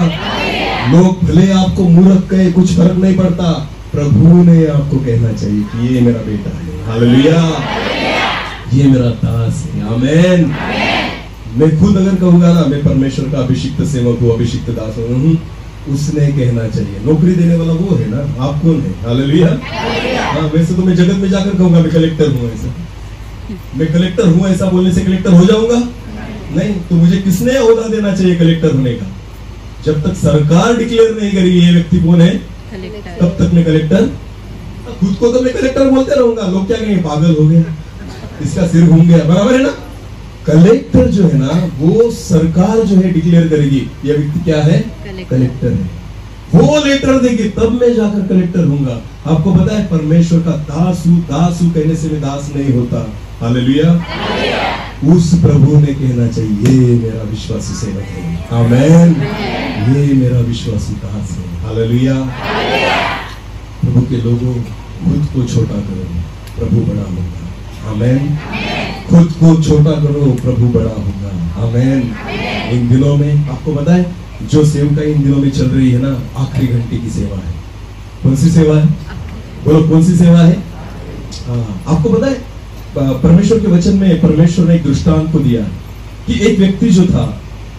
लोग भले आपको मूर्ख कहे, कुछ फर्क नहीं पड़ता, प्रभु ने आपको कहना चाहिए कि ये मेरा बेटा है। हालेलुया। ये मेरा दास है। आमेन। मैं खुद अगर कहूंगा ना, मैं परमेश्वर का अभिषिक्त सेवक हूँ, अभिषिक्त दास हूँ, उसने कहना चाहिए। नौकरी देने वाला वो है ना, आप कौन है? हालेलुया। हाँ, वैसे तो मैं जगत में जाकर कहूंगा मैं कलेक्टर हूँ, ऐसा मैं कलेक्टर हूँ, ऐसा बोलने से कलेक्टर हो जाऊंगा? नहीं। तो मुझे किसने ओहदा देना चाहिए कलेक्टर होने का? जब तक सरकार डिक्लेयर नहीं करेगी ये व्यक्ति कौन है, तब तक मैं कलेक्टर, खुद को तो मैं कलेक्टर बोलते रहूंगा। लोग क्या कहेंगे, पागल हो गया, इसका सिर घूम गया। बराबर है ना? कलेक्टर जो है ना, वो सरकार जो है डिक्लेयर करेगी ये व्यक्ति क्या है, कलेक्टर है। वो लेटर देगी तब मैं जाकर कलेक्टर हूंगा। आपको पता है परमेश्वर का दास हूं कहने से मैं दास नहीं होता। हालेलुया। उस प्रभु ने कहना चाहिए ये मेरा विश्वासी सेवक है। आमेन। ये मेरा विश्वासी दास है। हालेलुया। प्रभु के लोगों, खुद को छोटा करो, प्रभु बड़ा होगा। आमेन। खुद को छोटा करो, प्रभु बड़ा होगा। आमेन। इन दिनों में आपको पता है जो सेवका इन दिनों में चल रही है ना, आखिरी घंटे की सेवा है। कौन सी सेवा है? बोलो, कौन सी सेवा है? आपको पता है परमेश्वर के वचन में परमेश्वर ने एक दृष्टांत को दिया कि एक व्यक्ति जो था,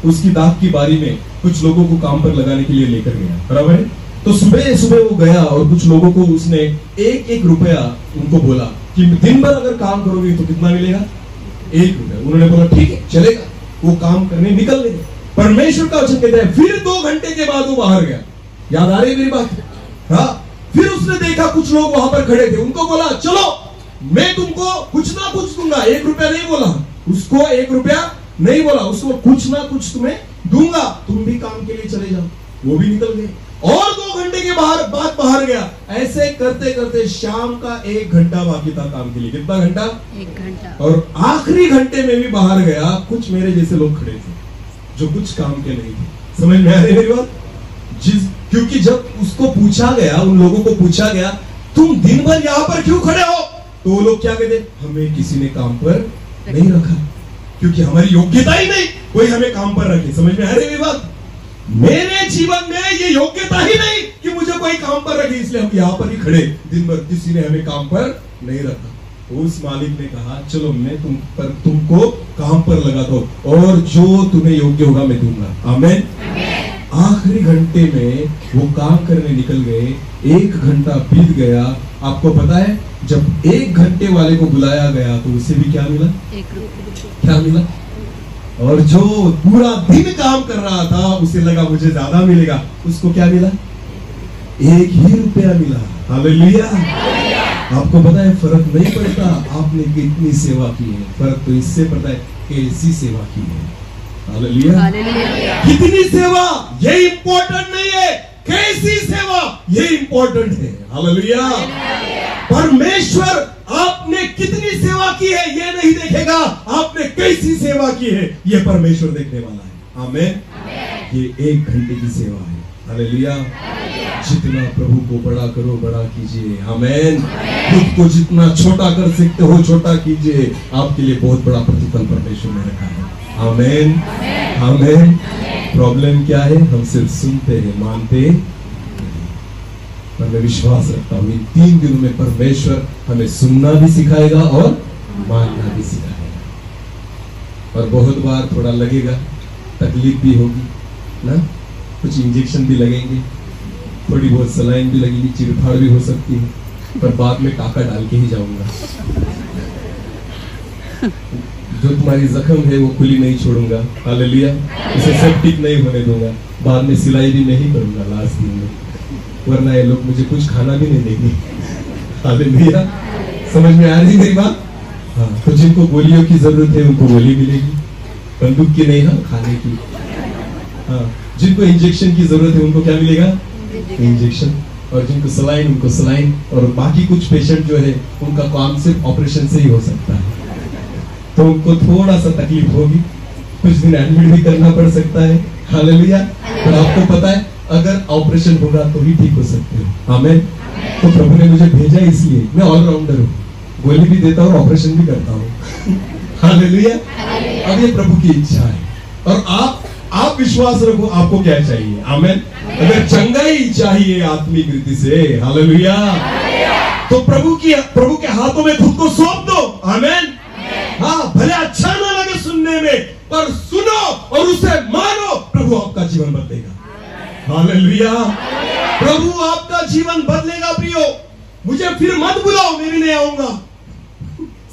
उसकी दाख की बारी में कुछ लोगों को काम पर लगाने के लिए लेकर गया। बराबर है? तो सुबह सुबह वो गया और कुछ लोगों को उसने 1-1 रुपया उनको बोला कि दिन भर अगर काम करोगे तो कितना मिलेगा? 1 रुपया। उन्होंने बोला ठीक है, चलेगा। वो काम करने निकल गए। परमेश्वर का वचन कहता है फिर 2 घंटे के बाद वो बाहर गया। याद आ रही है मेरी बात? हाँ। फिर उसने देखा कुछ लोग वहां पर खड़े थे, उनको बोला चलो मैं तुमको कुछ ना कुछ दूंगा। 1 रुपया नहीं बोला उसको, 1 रुपया नहीं बोला उसको, कुछ ना कुछ तुम्हें दूंगा, तुम भी काम के लिए चले जाओ। वो भी निकल गए और 2 घंटे के बाद बाहर गया। ऐसे करते करते शाम का 1 घंटा बाकी था काम के लिए। कितना घंटा? 1 घंटा। और आखिरी घंटे में भी बाहर गया। कुछ मेरे जैसे लोग खड़े थे जो कुछ काम के नहीं थे। समझ में आ रही मेरी बात? क्योंकि जब उसको पूछा गया, उन लोगों को पूछा गया तुम दिन भर यहाँ पर क्यों खड़े हो, तो वो लोग क्या कहते? हमें किसी ने काम पर नहीं रखा, क्योंकि हमारी योग्यता ही नहीं कोई हमें काम पर रखे। समझ में आ रही मेरी बात? मेरे जीवन में ये योग्यता ही नहीं कि मुझे कोई काम पर रखे, इसलिए हम यहाँ पर ही खड़े दिन भर, किसी ने हमें काम पर नहीं रखा। उस मालिक ने कहा चलो मैं तुमको काम पर लगाता हूं और जो तुम्हें योग्य होगा मैं दूंगा। आमीन। आखिरी घंटे में वो काम करने निकल गए। 1 घंटा बीत गया। आपको पता है जब 1 घंटे वाले को बुलाया गया तो उसे भी क्या मिला? 1 रुपया। क्या मिला? और जो पूरा दिन काम कर रहा था उसे लगा मुझे ज्यादा मिलेगा, उसको क्या मिला? 1 ही रुपया मिला। हालेलुया। आपको पता है फर्क नहीं पड़ता आपने कितनी सेवा की है, फर्क तो इससे पड़ता है कैसी सेवा की है। हालेलुया। कितनी सेवा ये इंपॉर्टेंट नहीं है, कैसी सेवा ये इंपॉर्टेंट है। हालेलुया। परमेश्वर आपने कितनी सेवा की है ये नहीं देखेगा, आपने कैसी सेवा की है ये परमेश्वर देखने वाला है। आमीन। ये 1 घंटे की सेवा है। हालेलुया। जितना प्रभु को बड़ा करो, बड़ा कीजिए। आमीन। खुद को जितना छोटा कर सकते हो छोटा कीजिए, आपके लिए बहुत बड़ा प्रतिफल परमेश्वर ने रखा है। आमीन। आमीन। प्रॉब्लम क्या है? हम सिर्फ सुनते हैं, मानते नहीं। पर मैं विश्वास रखता हूँ इन 3 दिनों में परमेश्वर हमें सुनना भी सिखाएगा और मानना भी सिखाएगा। और बहुत बार थोड़ा लगेगा, तकलीफ भी होगी ना, कुछ इंजेक्शन भी लगेंगे, थोड़ी बहुत सलाइन भी लगेगी, चिरफाड़ भी हो सकती है, पर बाद में टाका डाल के ही जाऊंगा। जो तुम्हारी जख्म है वो खुली नहीं छोड़ूंगा। हालेलुया। उसे सेप्टिक नहीं होने दूंगा, बाद में सिलाई भी नहीं करूंगा लास्ट दिन में, वरना ये लोग मुझे कुछ खाना भी नहीं देंगे। हालेलुया। समझ में आ रही मेरी बात? हाँ। तो जिनको गोलियों की जरूरत है उनको गोली मिलेगी, बंदूक की नहीं, हाँ खाने की। हाँ। जिनको इंजेक्शन की जरूरत है उनको क्या मिलेगा? इंजेक्शन। और जिनको सलाइन उनको सलाइन। और बाकी कुछ पेशेंट जो है उनका काम सिर्फ ऑपरेशन से ही हो सकता है, तो उनको थोड़ा सा तकलीफ होगी, कुछ दिन एडमिट भी करना पड़ सकता है। हालेलुया। पर आपको पता है अगर ऑपरेशन होगा तो ही ठीक हो सकते हो। आमीन। तो प्रभु ने मुझे भेजा इसलिए मैं ऑलराउंडर हूँ, गोली भी देता हूँ, ऑपरेशन भी करता हूँ। हालेलुया। अब ये प्रभु की इच्छा है और आप विश्वास रखो आपको क्या चाहिए। आमीन। अगर चंगाई चाहिए आत्मिक रीति से, हालेलुया, तो प्रभु के हाथों में खुद को सौंप दो। आमीन। हाँ, भले अच्छा ना लगे सुनने में, पर सुनो और उसे मानो, प्रभु आपका जीवन बदलेगा। हालेलुया। प्रभु आपका जीवन बदलेगा। प्रियो, मुझे फिर मत बुलाओ, मैं भी नहीं आऊंगा।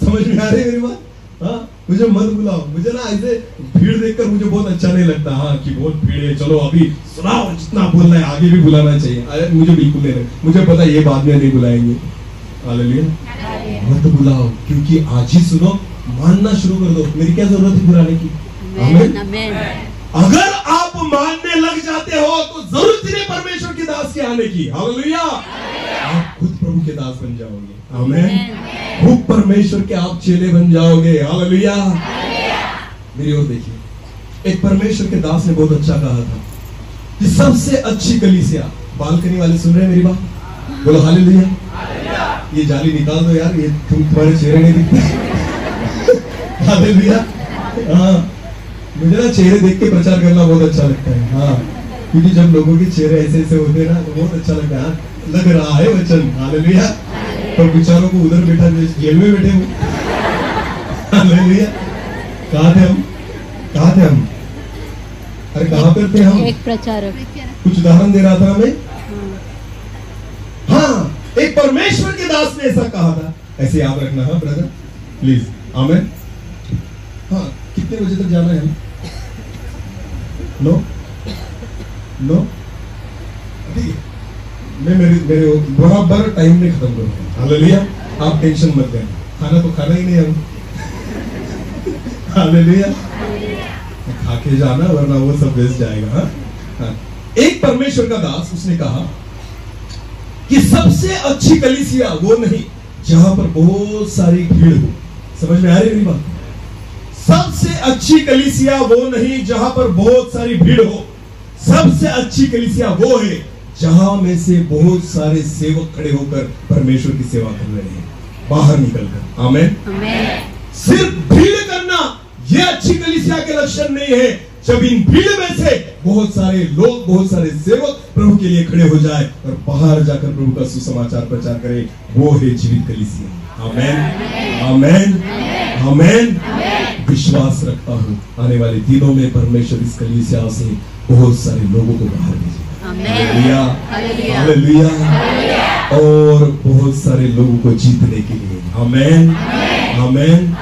समझ में आ रही है मेरी बात? हाँ, मुझे मत बुलाओ। मुझे ना ऐसे भीड़ देखकर मुझे बहुत अच्छा नहीं लगता। हाँ कि बहुत भीड़ है, चलो अभी सुनाओ, जितना बोलना है आगे भी बुलाना चाहिए। अरे मुझे बिल्कुल नहीं, मुझे पता ये बाद में नहीं बुलाएंगे। हालेलुया। मत बुलाओ, क्योंकि आज ही सुनो, मानना शुरू कर दो। मेरी क्या जरूरत है बुलाने की? आमीन। अगर आप मानने लग जाते हो तो जरूरत ही नहीं परमेश्वर के दास के आने की। हालेलुया। आप खुद प्रभु के दास बन जाओगे। आमीन। खुद परमेश्वर के आप चेले बन जाओगे। हालेलुया। मेरी ओर देखिए, एक परमेश्वर के दास ने बहुत अच्छा कहा था कि सबसे अच्छी कलीसिया, बालकनी वाले सुन रहे हैं मेरी बात? बोलो हालेलुया। ये जाली निकाल दो यार, ये तुम्हारे चेहरे नहीं दिखते। हालेलुया। हाँ, मुझे ना चेहरे देख के प्रचार करना बहुत अच्छा लगता है। हाँ, क्योंकि जब लोगों के चेहरे ऐसे ऐसे होते हैं ना तो बहुत अच्छा लगता है। लग रहा है वचन। हालेलुया। पर बेचारों को उधर बैठा, जेल में बैठे हुए। हालेलुया। कहाँ थे हम? अरे कहाँ पर थे हम? एक प्रचारक कुछ उदाहरण दे रहा था हमें। हाँ, एक परमेश्वर के दास ने ऐसा कहा था, ऐसे याद रखना है ब्रदर प्लीज। आमीन। हाँ, कितने बजे तक जाना है? नो ठीक है, मैं मेरे बराबर टाइम में खत्म करूंगा। हालेलुया। आप टेंशन मत लेना, खाना तो खाना ही नहीं हम। हालेलुया। खा के जाना वरना वो सब बेच जाएगा। हाँ? एक परमेश्वर का दास उसने कहा कि सबसे अच्छी कलीसिया वो नहीं जहां पर बहुत सारी भीड़ हो। समझ में आ रही मेरी बात? सबसे अच्छी कलीसिया वो नहीं जहां पर बहुत सारी भीड़ हो। सबसे अच्छी कलीसिया वो है जहां में से बहुत सारे सेवक खड़े होकर परमेश्वर की सेवा कर रहे हैं बाहर निकलकर। आमीन। सिर्फ भीड़ करना यह अच्छी कलीसिया के लक्षण नहीं है। जब इन भीड़ में से बहुत सारे लोग, बहुत सारे सेवक प्रभु के लिए खड़े हो जाए और बाहर जाकर प्रभु का सुसमाचार प्रचार करे, वो है जीवित कलीसिया। आमीन, आमीन, आमीन। विश्वास रखता हूँ आने वाले दिनों में परमेश्वर इस कलीसिया से बहुत सारे लोगों को बाहर भेजेगा। Hallelujah, hallelujah. और बहुत सारे लोगों को जीतने के लिए। आमीन, आमीन।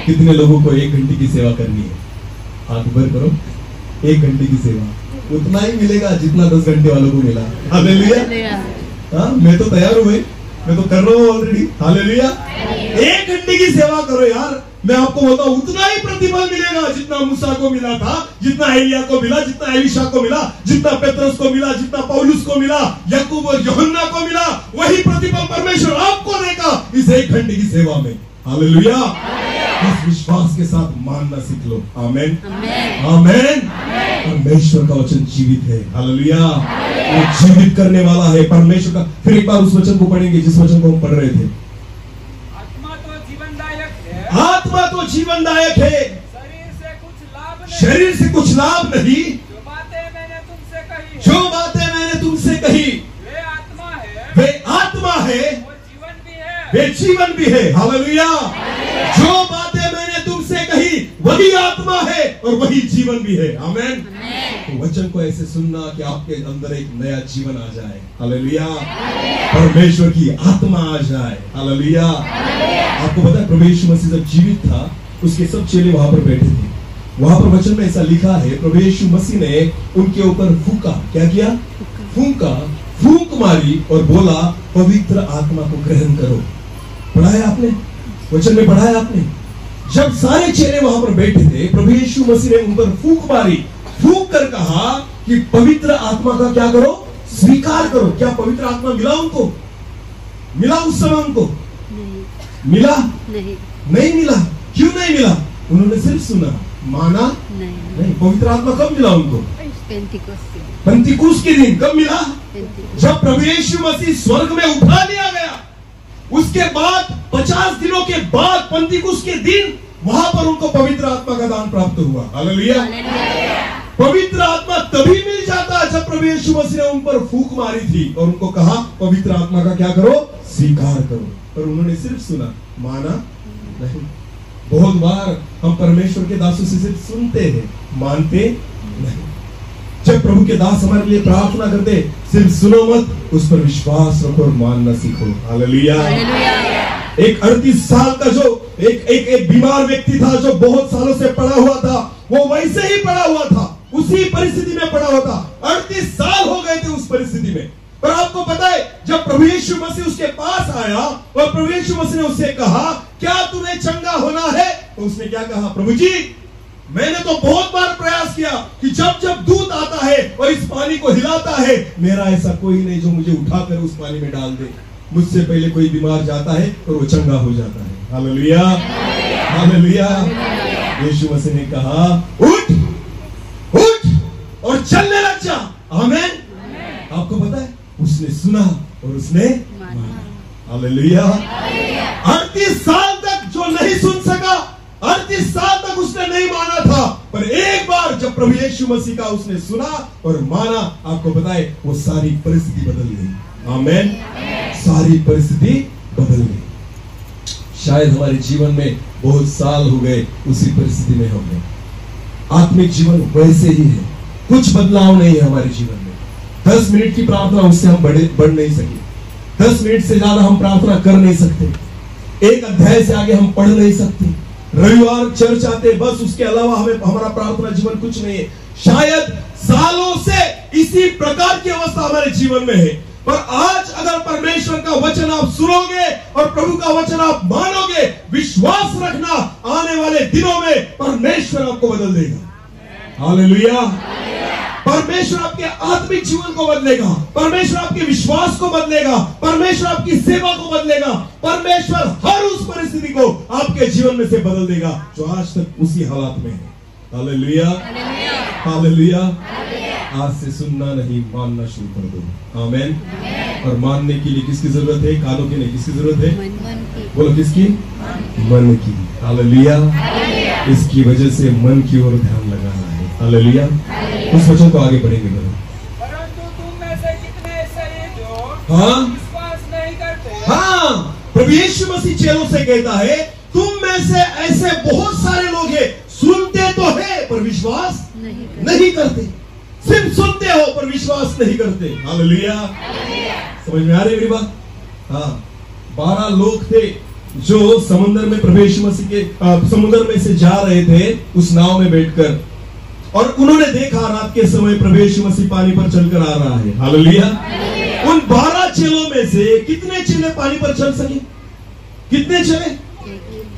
कितने लोगों को 1 घंटे की सेवा करनी है? हाथ ऊपर करो। 1 घंटे की सेवा उतना ही मिलेगा जितना 10 घंटे वालों को मिला। हालेलुया। हाँ, मैं तो तैयार हूँ भाई, मैं तो कर रहा हूँ ऑलरेडी। हालेलुया। 1 घंटे की सेवा करो यार। मैं आपको बताऊं उतना ही प्रतिफल मिलेगा जितना मूसा को मिला था, जितना एलिया को मिला, जितना एलिशा को मिला, जितना पेत्रस को मिला, जितना पौलुस को मिला, याकूब और यूहन्ना को मिला। वही प्रतिफल परमेश्वर आपको देगा इस 1 घंटे की सेवा में। हालेलुया। इस विश्वास के साथ मानना सीख लो। आमीन, आमीन। परमेश्वर का वचन जीवित है। हालेलुया। वो जीवित करने वाला है परमेश्वर का। फिर एक बार उस वचन को पढ़ेंगे जिस वचन को हम पढ़ रहे थे। आत्मा तो जीवनदायक है, शरीर से कुछ लाभ नहीं। जो बातें मैंने तुमसे कही, जो बातें मैंने तुमसे कही वे आत्मा है, वे आत्मा है, वो जीवन भी है, वे जीवन भी है। हालेलुया। जो बातें मैंने तुमसे कही वही आत्मा है और वही जीवन भी है। आमीन। तो वचन को ऐसे सुनना कि आपके अंदर एक नया जीवन आ जाए। हालेलुया। परमेश्वर की आत्मा आ जाए। हालेलुया। आपको पता है प्रभु यीशु मसीह जब जीवित था उसके सब चेले वहां पर बैठे थे। वहां पर वचन में ऐसा लिखा है प्रभु यीशु मसीह ने उनके ऊपर फूंका। क्या किया? फूंका, फूंक मारी और बोला पवित्र आत्मा को ग्रहण करो। पढ़ा है आपने? वचन में पढ़ा है आपने? जब सारे चेले वहां पर बैठे थे प्रभु यीशु मसीह ने उन पर फूंक मारी, फूंक कर कहा कि पवित्र आत्मा का क्या करो? स्वीकार करो। क्या पवित्र आत्मा मिला उनको? मिला उस समय उनको? मिला? नहीं मिला। क्यों नहीं मिला? उन्होंने सिर्फ सुना, माना नहीं। पवित्र आत्मा कब मिला उनको? पेंतिकुस्त के दिन। कब मिला? जब प्रभु यीशु मसीह स्वर्ग में उठा लिया गया। उसके बाद 50 दिनों के बाद पेंतिकुस्त के दिन वहां पर उनको पवित्र आत्मा का दान प्राप्त हुआ। हालेलुया। पवित्र आत्मा तभी मिल जाता जब प्रभु यीशु मसीह ने उन पर फूंक मारी थी और उनको कहा पवित्र आत्मा का क्या करो? स्वीकार करो। पर उन्होंने सिर्फ सुना, माना नहीं। बहुत बार हम परमेश्वर के दासों से सिर्फ सुनते हैं, मानते नहीं। जब प्रभु के दास हमारे लिए प्रार्थना करते, सिर्फ सुनो मत, उस पर विश्वास रखो और मानना सीखो। हालेलुया। एक 38 साल का जो एक बीमार व्यक्ति था जो बहुत सालों से पड़ा हुआ था, वो वैसे ही पड़ा हुआ था, उसी परिस्थिति में पड़ा हुआ था। 38 साल हो गए थे उस परिस्थिति में। पर आपको पता है जब प्रभु यीशु मसीह उसके पास आया और प्रभु यीशु मसीह ने उससे कहा क्या तुम्हें चंगा होना है, तो उसने क्या कहा? प्रभु जी मैंने तो बहुत बार प्रयास किया कि जब जब दूत आता है और इस पानी को हिलाता है, मेरा ऐसा कोई नहीं जो मुझे उठाकर उस पानी में डाल दे। मुझसे पहले कोई बीमार जाता है और वो चंगा हो जाता है। Hallelujah, hallelujah. यीशु मसीह ने कहा उठ उठ और चलने लग जा। आमीन। आपको पता है उसने सुना और उसने माना। हालेलुया। 38 साल तक जो नहीं सुन सका, 38 साल तक उसने नहीं माना था, पर एक बार जब प्रभु यीशु मसीह का उसने सुना और माना, आपको पता है वो सारी परिस्थिति बदल गई। आमीन। सारी परिस्थिति बदल गई। शायद हमारे जीवन में बहुत साल हो गए उसी परिस्थिति में हम हैं। आत्मिक जीवन वैसे ही है, कुछ बदलाव नहीं है हमारे जीवन में। 10 मिनट की प्रार्थना उससे हम बढ़ नहीं सके। 10 मिनट से ज्यादा हम प्रार्थना कर नहीं सकते। एक अध्याय से आगे हम पढ़ नहीं सकते। रविवार चर्च आते, बस उसके अलावा हमारा प्रार्थना जीवन कुछ नहीं है। शायद सालों से इसी प्रकार की अवस्था हमारे जीवन में है, पर आज अगर परमेश्वर का वचन आप सुनोगे और प्रभु का वचन आप मानोगे, विश्वास रखना आने वाले दिनों में परमेश्वर आपको बदल देगा। हालेलुया। परमेश्वर आपके आत्मिक जीवन को बदलेगा, परमेश्वर आपके विश्वास को बदलेगा, परमेश्वर आपकी सेवा को बदलेगा, परमेश्वर हर उस परिस्थिति को आपके जीवन में से बदल देगा जो आज तक उसी हालात में है। Hallelujah, hallelujah. आज से सुनना नहीं, मानना शुरू कर दो। आमेन। और मानने के लिए किसकी जरूरत है? कानों की नहीं, किसकी जरूरत है? बोलो किसकी? मन की। हालेलुया। इसकी वजह से मन की ओर ध्यान लगाना है। हालेलुया। उस वचन को आगे बढ़ेंगे। परंतु तुम में से कितने ऐसे हैं जो हाँ विश्वास नहीं करते? हाँ, प्रभु यीशु मसीह चेलों से कहता है तुम में से ऐसे बहुत सारे लोग हैं, सुनते तो है पर विश्वास नहीं करते। सिर्फ सुनते हो पर विश्वास नहीं करते। हालेलुया। समझ में आ रही मेरी बात? हाँ, 12 लोग थे जो समुद्र में प्रभु यीशु मसीह के समुद्र में से जा रहे थे उस नाव में बैठकर, और उन्होंने देखा रात के समय प्रभु यीशु मसीह पानी पर चलकर आ रहा है। हालेलुया। उन 12 चेलों में से कितने चेले पानी पर चल सके? कितने चले?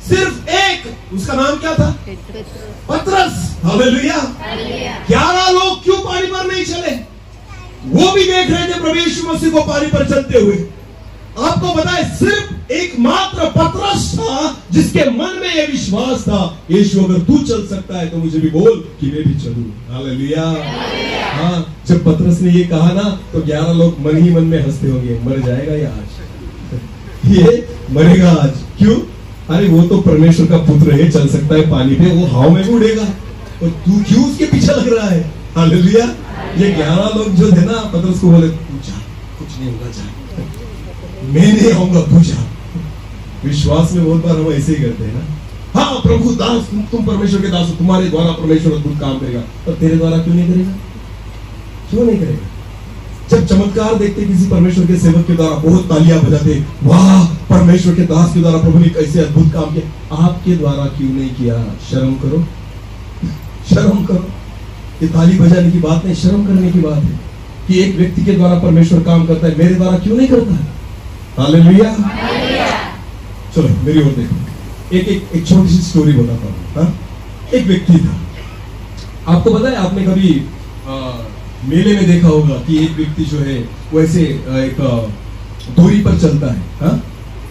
सिर्फ एक। उसका नाम क्या था? पतरस। हालेलुया। 11 लोग क्यों पानी पर नहीं चले? वो भी देख रहे थे प्रभु यीशु मसीह को पानी पर चलते हुए। आपको बताए सिर्फ एकमात्र पतरस था जिसके मन में यह विश्वास था, यीशु अगर तू चल सकता है तो मुझे भी बोल कि मैं भी चलूं। हालेलुया। हाँ, जब पतरस ने ये कहा ना तो 11 लोग मन ही मन में हंसते होंगे, मर जाएगा ये आज, ये मरेगा आज। क्यों? अरे वो तो परमेश्वर का पुत्र है, चल सकता है पानी पे, वो हवा में भी उड़ेगा, और तू क्यों उसके पीछे लग रहा है? हालेलुया। ये 11 लोग जो थे ना, पतरस को बोले तू जा, कुछ नहीं होगा, जा, मैं नहीं आऊंगा, तू जा। विश्वास में बहुत बार हम ऐसे ही करते हैं ना। हाँ प्रभु दास, तुम परमेश्वर के दास हो, तुम्हारे द्वारा परमेश्वर अद्भुत काम करेगा, पर तेरे द्वारा क्यों नहीं करेगा? क्यों नहीं करेगा? जब चमत्कार देखते किसी परमेश्वर के सेवक के द्वारा, बहुत तालियां बजाते, वाह परमेश्वर के दास के द्वारा प्रभु ने कैसे अद्भुत काम किया, आपके द्वारा क्यों नहीं किया? शर्म करो, शर्म करो। ये ताली बजाने की बात नहीं, शर्म करने की बात है कि एक व्यक्ति के द्वारा परमेश्वर काम करता है, मेरे द्वारा क्यों नहीं करता है? हालेलुया। चलो मेरी ओर देखो, एक छोटी सी स्टोरी बताता हूँ। एक व्यक्ति था, आपको पता है, आपने कभी मेले में देखा होगा कि एक व्यक्ति जो है वो ऐसे एक डोरी पर चलता है। हाँ,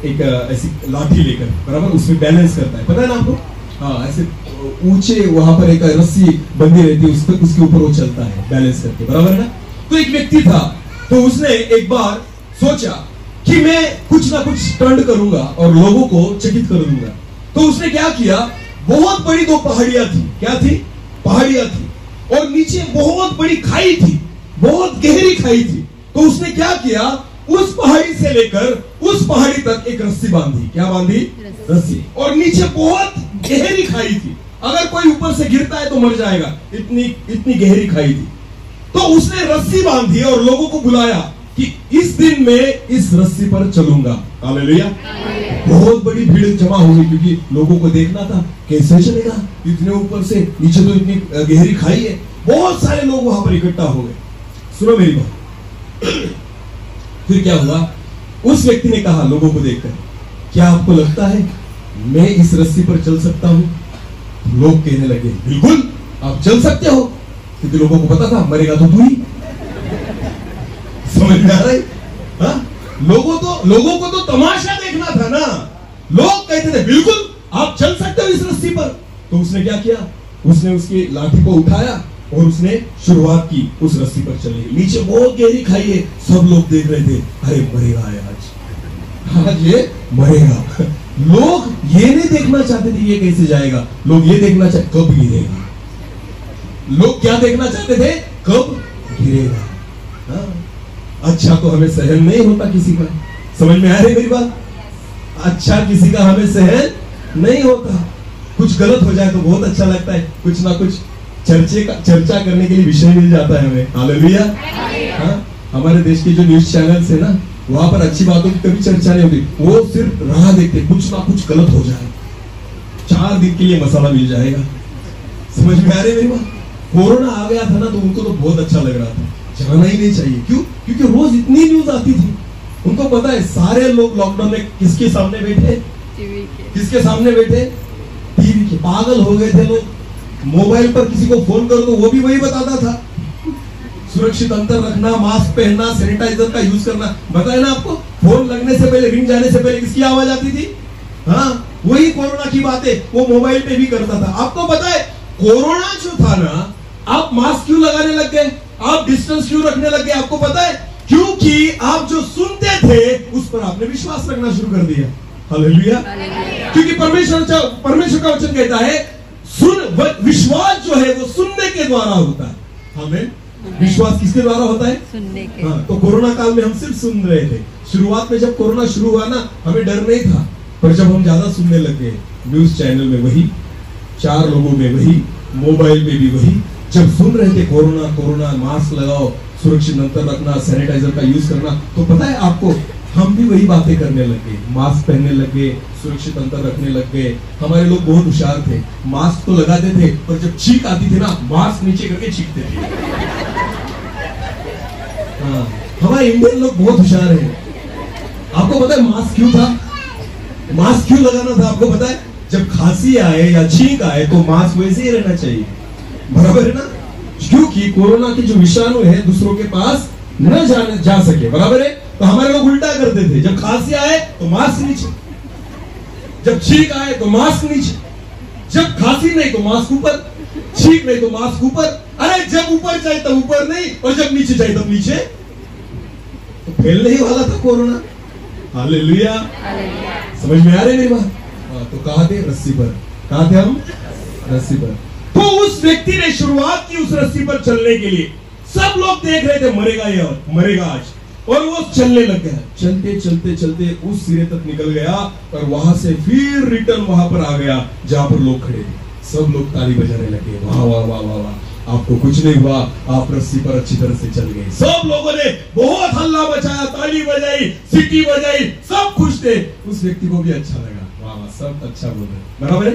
एक ऐसी लाठी लेकर, बराबर, उसमें बैलेंस करता है, पता है ना आपको? हाँ, ऐसे ऊंचे वहां पर एक रस्सी बंधी रहती है, उसके ऊपर वो चलता है बैलेंस करके, बराबर है ना? तो एक व्यक्ति था, तो उसने एक बार सोचा कि मैं कुछ ना कुछ स्टंट करूंगा और लोगों को चकित कर दूंगा। तो उसने क्या किया, बहुत बड़ी 2 पहाड़ियां थी। क्या थी? पहाड़ियां थी, और नीचे बहुत बड़ी खाई थी, बहुत गहरी खाई थी। तो उसने क्या किया, उस पहाड़ी से लेकर उस पहाड़ी तक एक रस्सी बांधी। क्या बांधी? रस्सी। और नीचे बहुत गहरी खाई थी, अगर कोई ऊपर से गिरता है तो मर जाएगा, इतनी गहरी खाई थी। तो उसने रस्सी बांधी और लोगों को बुलाया कि इस दिन में इस रस्सी पर चलूंगा। हालेलुया। बहुत बड़ी भीड़ जमा हो गई, क्योंकि लोगों को देखना था कैसे चलेगा, इतने ऊपर से, नीचे तो इतनी गहरी खाई है। बहुत सारे लोग वहां पर इकट्ठा हो गए। सुनो मेरी बात। फिर क्या हुआ, उस व्यक्ति ने कहा लोगों को देखकर, क्या आपको लगता है मैं इस रस्सी पर चल सकता हूं? लोग कहने लगे बिल्कुल आप चल सकते हो, क्योंकि लोगों को पता था मरेगा तो तू ही। समझ में आ रहा है? हाँ? लोगों को तो तमाशा देखना था ना। लोग कहते थे बिल्कुल आप चल सकते हो इस रस्सी पर। तो उसने क्या किया, उसने उसकी लाठी को उठाया और उसने शुरुआत की उस रस्सी पर चलने की। नीचे बहुत गहरी खाई है, सब लोग देख रहे थे, अरे मरेगा आज ये मरेगा। लोग ये नहीं देखना चाहते थे ये कैसे जाएगा, लोग ये देखना चाहते कब गिरेगा। लोग क्या देखना चाहते थे? कब गिरेगा। हाँ? अच्छा तो हमें सहन नहीं होता किसी का। समझ में आ रही मेरी बात? अच्छा किसी का हमें सहन नहीं होता। कुछ गलत हो जाए तो बहुत अच्छा लगता है, कुछ ना कुछ चर्चा करने के लिए विषय मिल जाता है हमें। हालेलुया। हाँ, हमारे देश के जो न्यूज चैनल्स है ना, वहां पर अच्छी बातों की कभी चर्चा नहीं होती, वो सिर्फ राह देखते कुछ ना कुछ गलत हो जाए, 4 दिन के लिए मसाला मिल जाएगा। समझ में आ रही मेरी बात? कोरोना आ गया था ना, तो उनको तो बहुत अच्छा लग रहा था, जाना ही नहीं चाहिए। क्यों? क्योंकि रोज इतनी न्यूज आती थी। उनको पता है सारे लोग लॉकडाउन में किसके सामने बैठे? टीवी के। किसके सामने बैठे? टीवी के। पागल हो गए थे लोग, मोबाइल पर किसी को फोन करो तो वो भी वही बताता था, सुरक्षित अंतर रखना, मास्क पहनना, सैनिटाइजर का यूज करना। बताया ना आपको, फोन लगने से पहले, रिंग जाने से पहले किसकी आवाज आती थी? हाँ, वही कोरोना की बातें वो मोबाइल पे भी करता था। आपको पता है कोरोना जो था ना, आप मास्क क्यों लगाने लग गए, आप डिस्टेंस क्यों रखने लग गए? आपको पता है? क्योंकि आप जो सुनते थे उस पर आपने विश्वास रखना शुरू कर दिया। हालेलुया। क्योंकि परमेश्वर का वचन कहता है विश्वास जो है वो सुनने के द्वारा होता है। हमें विश्वास किसके द्वारा होता है? सुनने के। हाँ, तो कोरोना काल में हम सिर्फ सुन रहे थे। शुरुआत में जब कोरोना शुरू हुआ ना, हमें डर नहीं था, पर जब हम ज्यादा सुनने लगे, न्यूज चैनल में वही, 4 लोगों में वही, मोबाइल में भी वही, जब सुन रहे थे कोरोना कोरोना, मास्क लगाओ, सुरक्षित अंतर रखना, सैनिटाइजर का यूज करना, तो पता है आपको, हम भी वही बातें करने लगे, मास्क पहनने लगे, सुरक्षित अंतर रखने लग गए। हमारे लोग बहुत होशियार थे, मास्क तो लगाते थे पर जब छींक आती थी ना, मास्क नीचे करके छींकते थे। हाँ, हमारे इंडियन लोग बहुत होशियार हैं। आपको पता है मास्क क्यों था? मास्क क्यों लगाना था आपको पता है? जब खांसी आए या छींक आए तो मास्क वैसे ही रहना चाहिए, बराबर है ना? क्योंकि कोरोना के जो विषाणु है दूसरों के पास न जा सके, बराबर है? तो हमारे लोग उल्टा करते थे, जब खांसी आए तो मास्क नीचे, जब छींक आए तो मास्क नीचे, जब खांसी नहीं तो मास्क ऊपर, छींक नहीं तो मास्क ऊपर। अरे जब ऊपर चाहिए तब ऊपर नहीं, और जब नीचे चाहिए तब नीचे। तो फैलने ही वाला था कोरोना। हालेलुया। समझ में आ रही मेरी बात? तो कहा थे रस्सी पर, कहा थे हम रस्सी पर। तो उस व्यक्ति ने शुरुआत की उस रस्सी पर चलने के लिए। सब लोग देख रहे थे मरेगा ये, मरेगा आज, और वो चलने लग गया। चलते चलते चलते उस सिरे तक निकल गया और वहां से फिर रिटर्न वहां पर आ गया जहां पर लोग खड़े थे। सब लोग ताली बजाने लगे, वाह वाह वाह वाह वाह, आपको कुछ नहीं हुआ, आप रस्सी पर अच्छी तरह से चल गए। सब लोगों ने बहुत हल्ला बजाया, ताली बजाई, सीटी बजाई, सब खुश थे। उस व्यक्ति को भी अच्छा लगा, वाह वाह, सब अच्छा बोल रहे, बराबर है?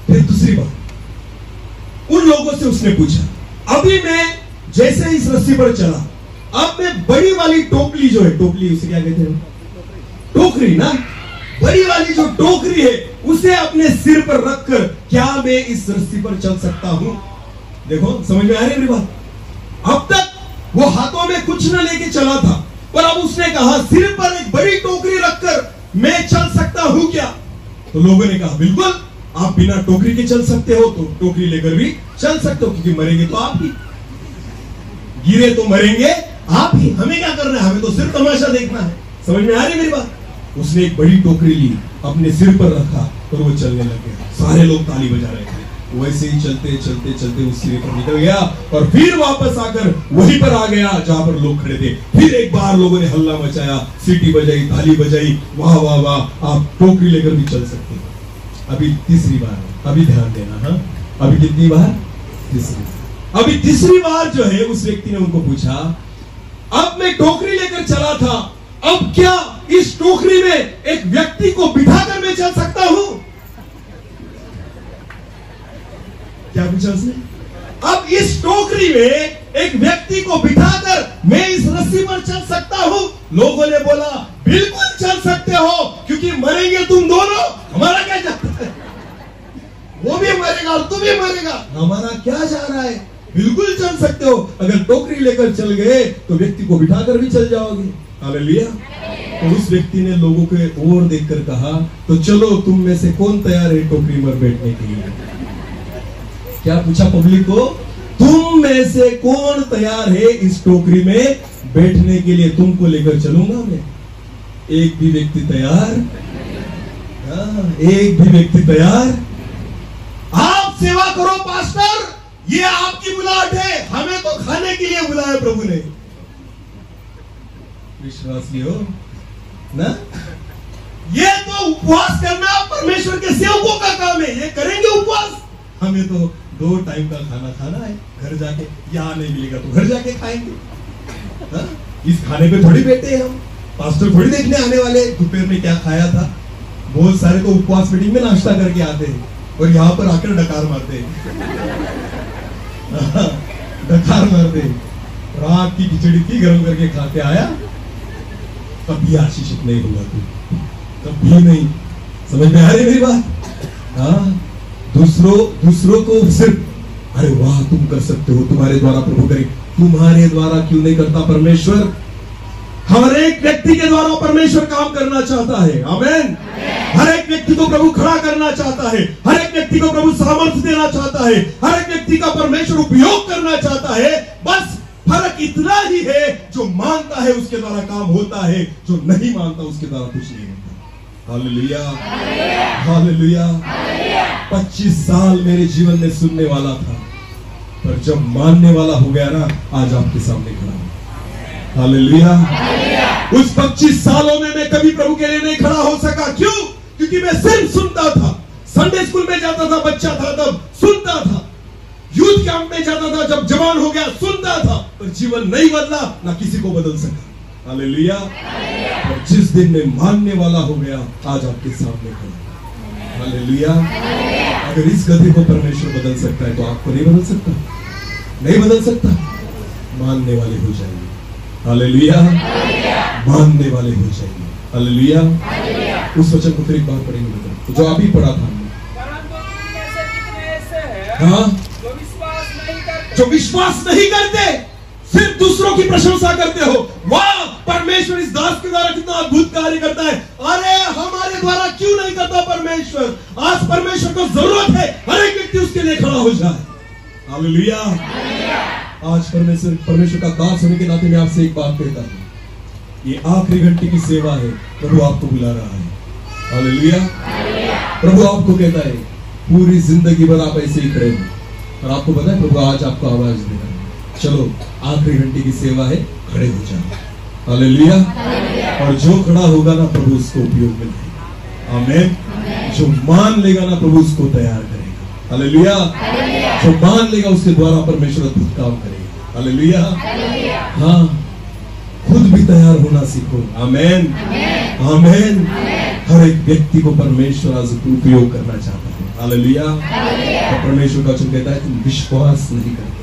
फिर दूसरी बात, उन लोगों से उसने पूछा, अभी मैं जैसे इस रस्सी पर चला, अब मैं बड़ी वाली टोकरी जो है, टोकरी उसे क्या कहते हैं? टोकरी ना, बड़ी वाली जो टोकरी है उसे अपने सिर पर रखकर क्या मैं इस रस्सी पर चल सकता हूं? देखो समझ में आ रही है मेरी बात? अब तक वो हाथों में कुछ न लेके चला था, पर अब उसने कहा सिर पर एक बड़ी टोकरी रखकर मैं चल सकता हूं क्या? तो लोगों ने कहा बिल्कुल, आप बिना टोकरी के चल सकते हो, तो टोकरी लेकर भी चल सकते हो, क्योंकि मरेंगे तो आप ही, गिरे तो मरेंगे आप ही, हमें क्या करना है? हमें तो सिर्फ तमाशा देखना है। समझ में आ रही मेरी बात? उसने एक बड़ी टोकरी ली, अपने सिर पर रखा और वो चलने लग गया। सारे लोग ताली बजा रहे थे। वैसे ही चलते चलते चलते उस सिरे पर निकल गया और फिर वापस आकर वहीं पर आ गया जहां पर लोग खड़े थे। फिर एक बार लोगों ने हल्ला मचाया, सीटी बजाई, ताली बजाई, वाह वाह वाह, आप टोकरी लेकर भी चल सकते हो। अभी तीसरी बार, अभी ध्यान देना, हाँ, अभी कितनी बार? तीसरी। अभी तीसरी बार जो है उस व्यक्ति ने उनको पूछा, अब मैं टोकरी लेकर चला था, अब क्या इस टोकरी में एक व्यक्ति को बिठाकर मैं चल सकता हूं? क्या पूछा उसने? अब इस टोकरी में एक व्यक्ति को बिठाकर मैं इस रस्सी पर चल सकता हूं? लोगों ने बोला बिल्कुल चल सकते हो, क्योंकि मरेंगे तुम दोनों, हमारा क्या जाता है? वो भी मरेगा और तू भी मरेगा, हमारा क्या जा रहा है? बिल्कुल चल सकते हो। अगर टोकरी लेकर चल गए तो व्यक्ति को बिठाकर भी चल जाओगे। हालेलुया। तो उस व्यक्ति ने लोगों के ओर देखकर कहा, तो चलो तुम में से कौन तैयार है टोकरी में बैठने के लिए? क्या पूछा पब्लिक को? तुम में से कौन तैयार है इस टोकरी में बैठने के लिए? तुमको लेकर चलूंगा मैं। एक भी व्यक्ति तैयार? एक भी व्यक्ति तैयार? आप सेवा करो पास्टर, ये आपकी बुलाहट है, हमें तो खाने के लिए बुलाया प्रभु ने। विश्वास लियो ना, ये तो उपवास करना परमेश्वर के सेवकों का काम है, ये करेंगे उपवास। हमें तो 2 टाइम का खाना खाना है, घर जाके, यहाँ नहीं मिलेगा तो घर जाके खाएंगे। हा? इस खाने पे थोड़ी बैठे हैं हम, पास्टर थोड़ी देखने आने वाले दोपहर में क्या खाया था। बहुत सारे तो उपवास मीटिंग में नाश्ता करके आते हैं और यहाँ पर आकर डकार मारते हैं। डकार मारते, रात की खिचड़ी थी, गर्म करके खा के आया, कभी आशीषित नहीं हुआ तू, कभी नहीं। समझ में आ रही मेरी बात? हाँ, दूसरों को सिर्फ अरे वाह तुम कर सकते हो, तुम्हारे द्वारा प्रभु करे, तुम्हारे द्वारा क्यों नहीं करता परमेश्वर? हर एक व्यक्ति के द्वारा परमेश्वर काम करना चाहता है। आमीन। हर एक व्यक्ति को प्रभु खड़ा करना चाहता है, हर एक व्यक्ति को प्रभु सामर्थ्य देना चाहता है, हर एक व्यक्ति का परमेश्वर उपयोग करना चाहता है। बस फर्क इतना ही है, जो मानता है उसके द्वारा काम होता है, जो नहीं मानता उसके द्वारा कुछ नहीं होता। Hallelujah, hallelujah. 25 साल मेरे जीवन में सुनने वाला था, पर जब मानने वाला हो गया ना, आज आपके सामने खड़ा हूं। हालेलुया। उस 25 सालों में मैं कभी प्रभु के लिए नहीं खड़ा हो सका। क्यों? क्योंकि मैं सिर्फ सुनता था। संडे स्कूल में जाता था, बच्चा था तब सुनता था, यूथ कैंप में जाता था, जब जवान हो गया सुनता था, पर जीवन नहीं बदला, ना किसी को बदल सका। हालेलुया। और जिस दिन में मानने वाला हो गया, आज आपके सामने खड़ा। हालेलुया। अगर इस गधे को परमेश्वर बदल सकता है, तो आपको नहीं बदल सकता? नहीं बदल सकता। मानने वाले हो जाएंगे। हालेलुया। मानने वाले हो जाएंगे। हालेलुया। उस वचन को फिर एक बार पढ़ेंगे, तो जो अभी पढ़ा था। हाँ, जो विश्वास नहीं करते, सिर्फ दूसरों की प्रशंसा करते हो। वाह, परमेश्वर इस दास के द्वारा कितना अद्भुत कार्य करता है। अरे हमारे द्वारा क्यों नहीं करता परमेश्वर? आज परमेश्वर को जरूरत है हर एक व्यक्ति उसके लिए खड़ा हो जाए। हालेलुया। आज परमेश्वर का दास होने के नाते मैं आपसे एक बात कहता हूं, ये आखिरी घंटे की सेवा है। प्रभु आपको बुला रहा है। हालेलुया। प्रभु आपको कहता है, पूरी जिंदगी भर आप ऐसे ही खड़े हो, और आपको पता है प्रभु आज आपको आवाज दे रहा है, चलो आखिरी घंटे की सेवा है, खड़े हो जाओ। हालेलुया। और जो खड़ा होगा ना, प्रभु उसको उपयोग में लेगा। आमीन। जो मान लेगा ना, प्रभु उसको तैयार करेगा। हालेलुया। जो मान लेगा, उसके द्वारा परमेश्वर अद्भुत काम करेगा। हालेलुया। हाँ, खुद भी तैयार होना सीखो। आमीन, आमीन। हर एक व्यक्ति को परमेश्वर आज उपयोग करना चाहता है। हालेलुया। तो परमेश्वर का वचन कहता है, तुम विश्वास नहीं करते,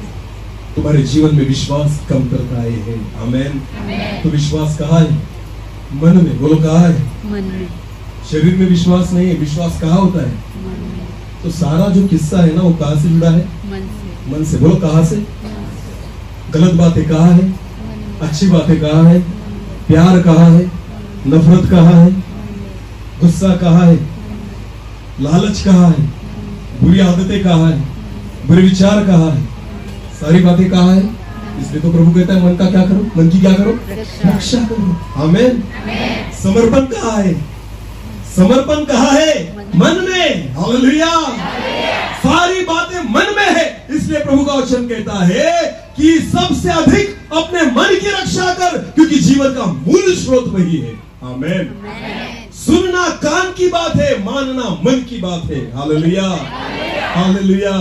तुम्हारे जीवन में विश्वास कम करता है। आमीन। तो विश्वास कहाँ है? मन में। बोलो कहाँ है? मन में। शरीर में विश्वास नहीं है। विश्वास कहाँ होता है? मन में। तो सारा जो किस्सा है ना, वो कहाँ से जुड़ा है? मन से। मन से। बोलो कहाँ से? गलत बातें कहाँ है? अच्छी बातें कहाँ है? प्यार कहाँ है? नफरत कहाँ है? गुस्सा कहाँ है? लालच कहाँ है? बुरी आदतें कहाँ है? बुरे विचार कहाँ है? सारी बातें कहाँ है? इसलिए तो प्रभु कहता है, मन का क्या करो? मन की क्या करो? रक्षा करो। आमीन। समर्पण कहाँ है? समर्पण कहाँ है? मन में। हालेलुया। सारी बातें मन में है। इसलिए प्रभु का वचन कहता है कि सबसे अधिक अपने मन की रक्षा कर, क्योंकि जीवन का मूल स्रोत वही है। आमीन। सुनना कान की बात है, मानना मन की बात है। Hallelujah, hallelujah.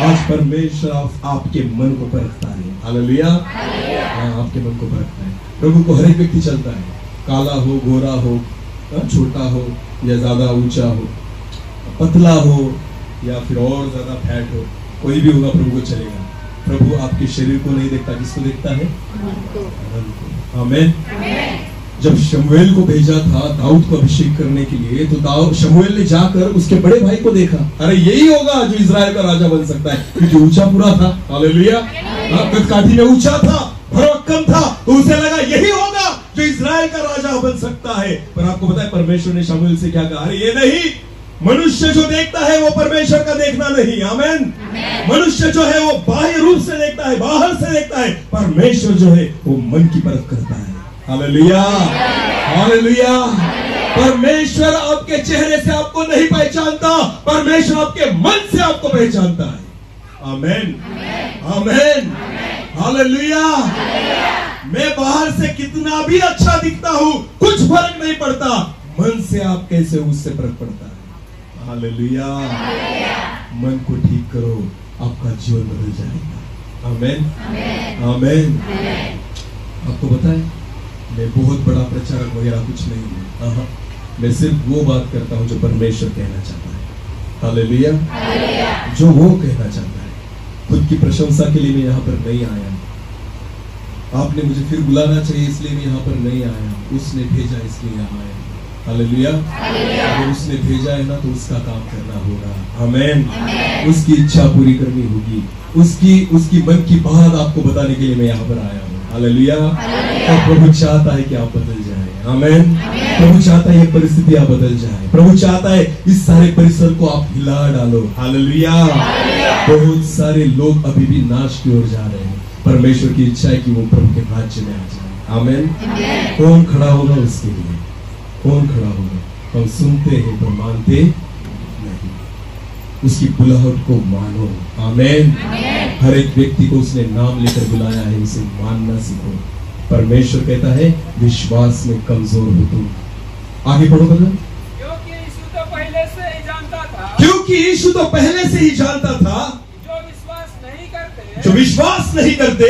आज परमेश्वर आपके मन को परखता है। हालेलुया। हाँ, आपके मन को परखता है। प्रभु को हर एक व्यक्ति चलता है, काला हो, गोरा हो, छोटा हो या ज्यादा ऊंचा हो, पतला हो या फिर और ज्यादा फैट हो, कोई भी होगा प्रभु को चलेगा। प्रभु आपके शरीर को नहीं देखता, किसको देखता है? मन को। आमीन। जब शमूएल को भेजा था दाऊद को अभिषेक करने के लिए, तो शमूएल ने जाकर उसके बड़े भाई को देखा, अरे यही होगा जो इजराइल का राजा बन सकता है, क्योंकि ऊंचा पूरा था। हालेलुया। कदकाठी में ऊंचा था, भरभक्कम था, तो उसे लगा यही होगा जो इजराइल का राजा बन सकता है। पर आपको पता है परमेश्वर ने शमूएल से क्या कहा? अरे ये नहीं, मनुष्य जो देखता है वो परमेश्वर का देखना नहीं। आमीन। मनुष्य जो है वो बाह्य रूप से देखता है, बाहर से देखता है। परमेश्वर जो है वो मन की परख करता है। Hallelujah, hallelujah. परमेश्वर आपके चेहरे से आपको नहीं पहचानता, परमेश्वर आपके मन से आपको पहचानता है। आमीन, आमीन, हालेलुया। मैं बाहर से कितना भी अच्छा दिखता हूं, कुछ फर्क नहीं पड़ता, मन से आप कैसे, उससे फर्क पड़ता है। हालेलुया। मन को ठीक करो, आपका जीवन बदल जाएगा। आमीन, आमीन। आपको पता है मैं बहुत बड़ा प्रचारक वगैरह कुछ नहीं हूँ। मैं सिर्फ वो बात करता हूँ जो परमेश्वर कहना चाहता है। हालेलुया। जो वो कहना चाहता है। खुद की प्रशंसा के लिए मैं यहाँ पर नहीं आया, आपने मुझे फिर बुलाना चाहिए इसलिए मैं यहाँ पर नहीं आया, उसने भेजा इसलिए यहाँ आया। हालेलुया। अगर उसने भेजा है ना तो उसका काम करना होगा। आमेन। उसकी इच्छा पूरी करनी होगी। उसकी मन की बात आपको बताने के लिए मैं यहाँ पर आया हूँ। हालेलुया। और प्रभु चाहता है कि आप बदल जाए। आमेन। प्रभु चाहता है ये परिस्थितियां बदल जाए। प्रभु चाहता है इस सारे परिसर को आप हिला डालो। हालेलुया। बहुत सारे लोग अभी भी नाश की ओर जा रहे हैं। परमेश्वर की इच्छा है कि वो प्रभु के राज्य में आ जाए। आमेन। कौन खड़ा होगा उसके लिए? कौन खड़ा होगा? हम सुनते हैं पर मानते नहीं। उसकी बुलाहट को मानो। आमेन। हर एक व्यक्ति को उसने नाम लेकर बुलाया है, उसे मानना सीखो। परमेश्वर कहता है विश्वास में कमजोर हो तुम। आगे पढ़ो बदल। क्योंकि यीशु तो पहले से ही जानता था। क्योंकि यीशु तो पहले से ही जानता था जो विश्वास नहीं करते। जो विश्वास नहीं करते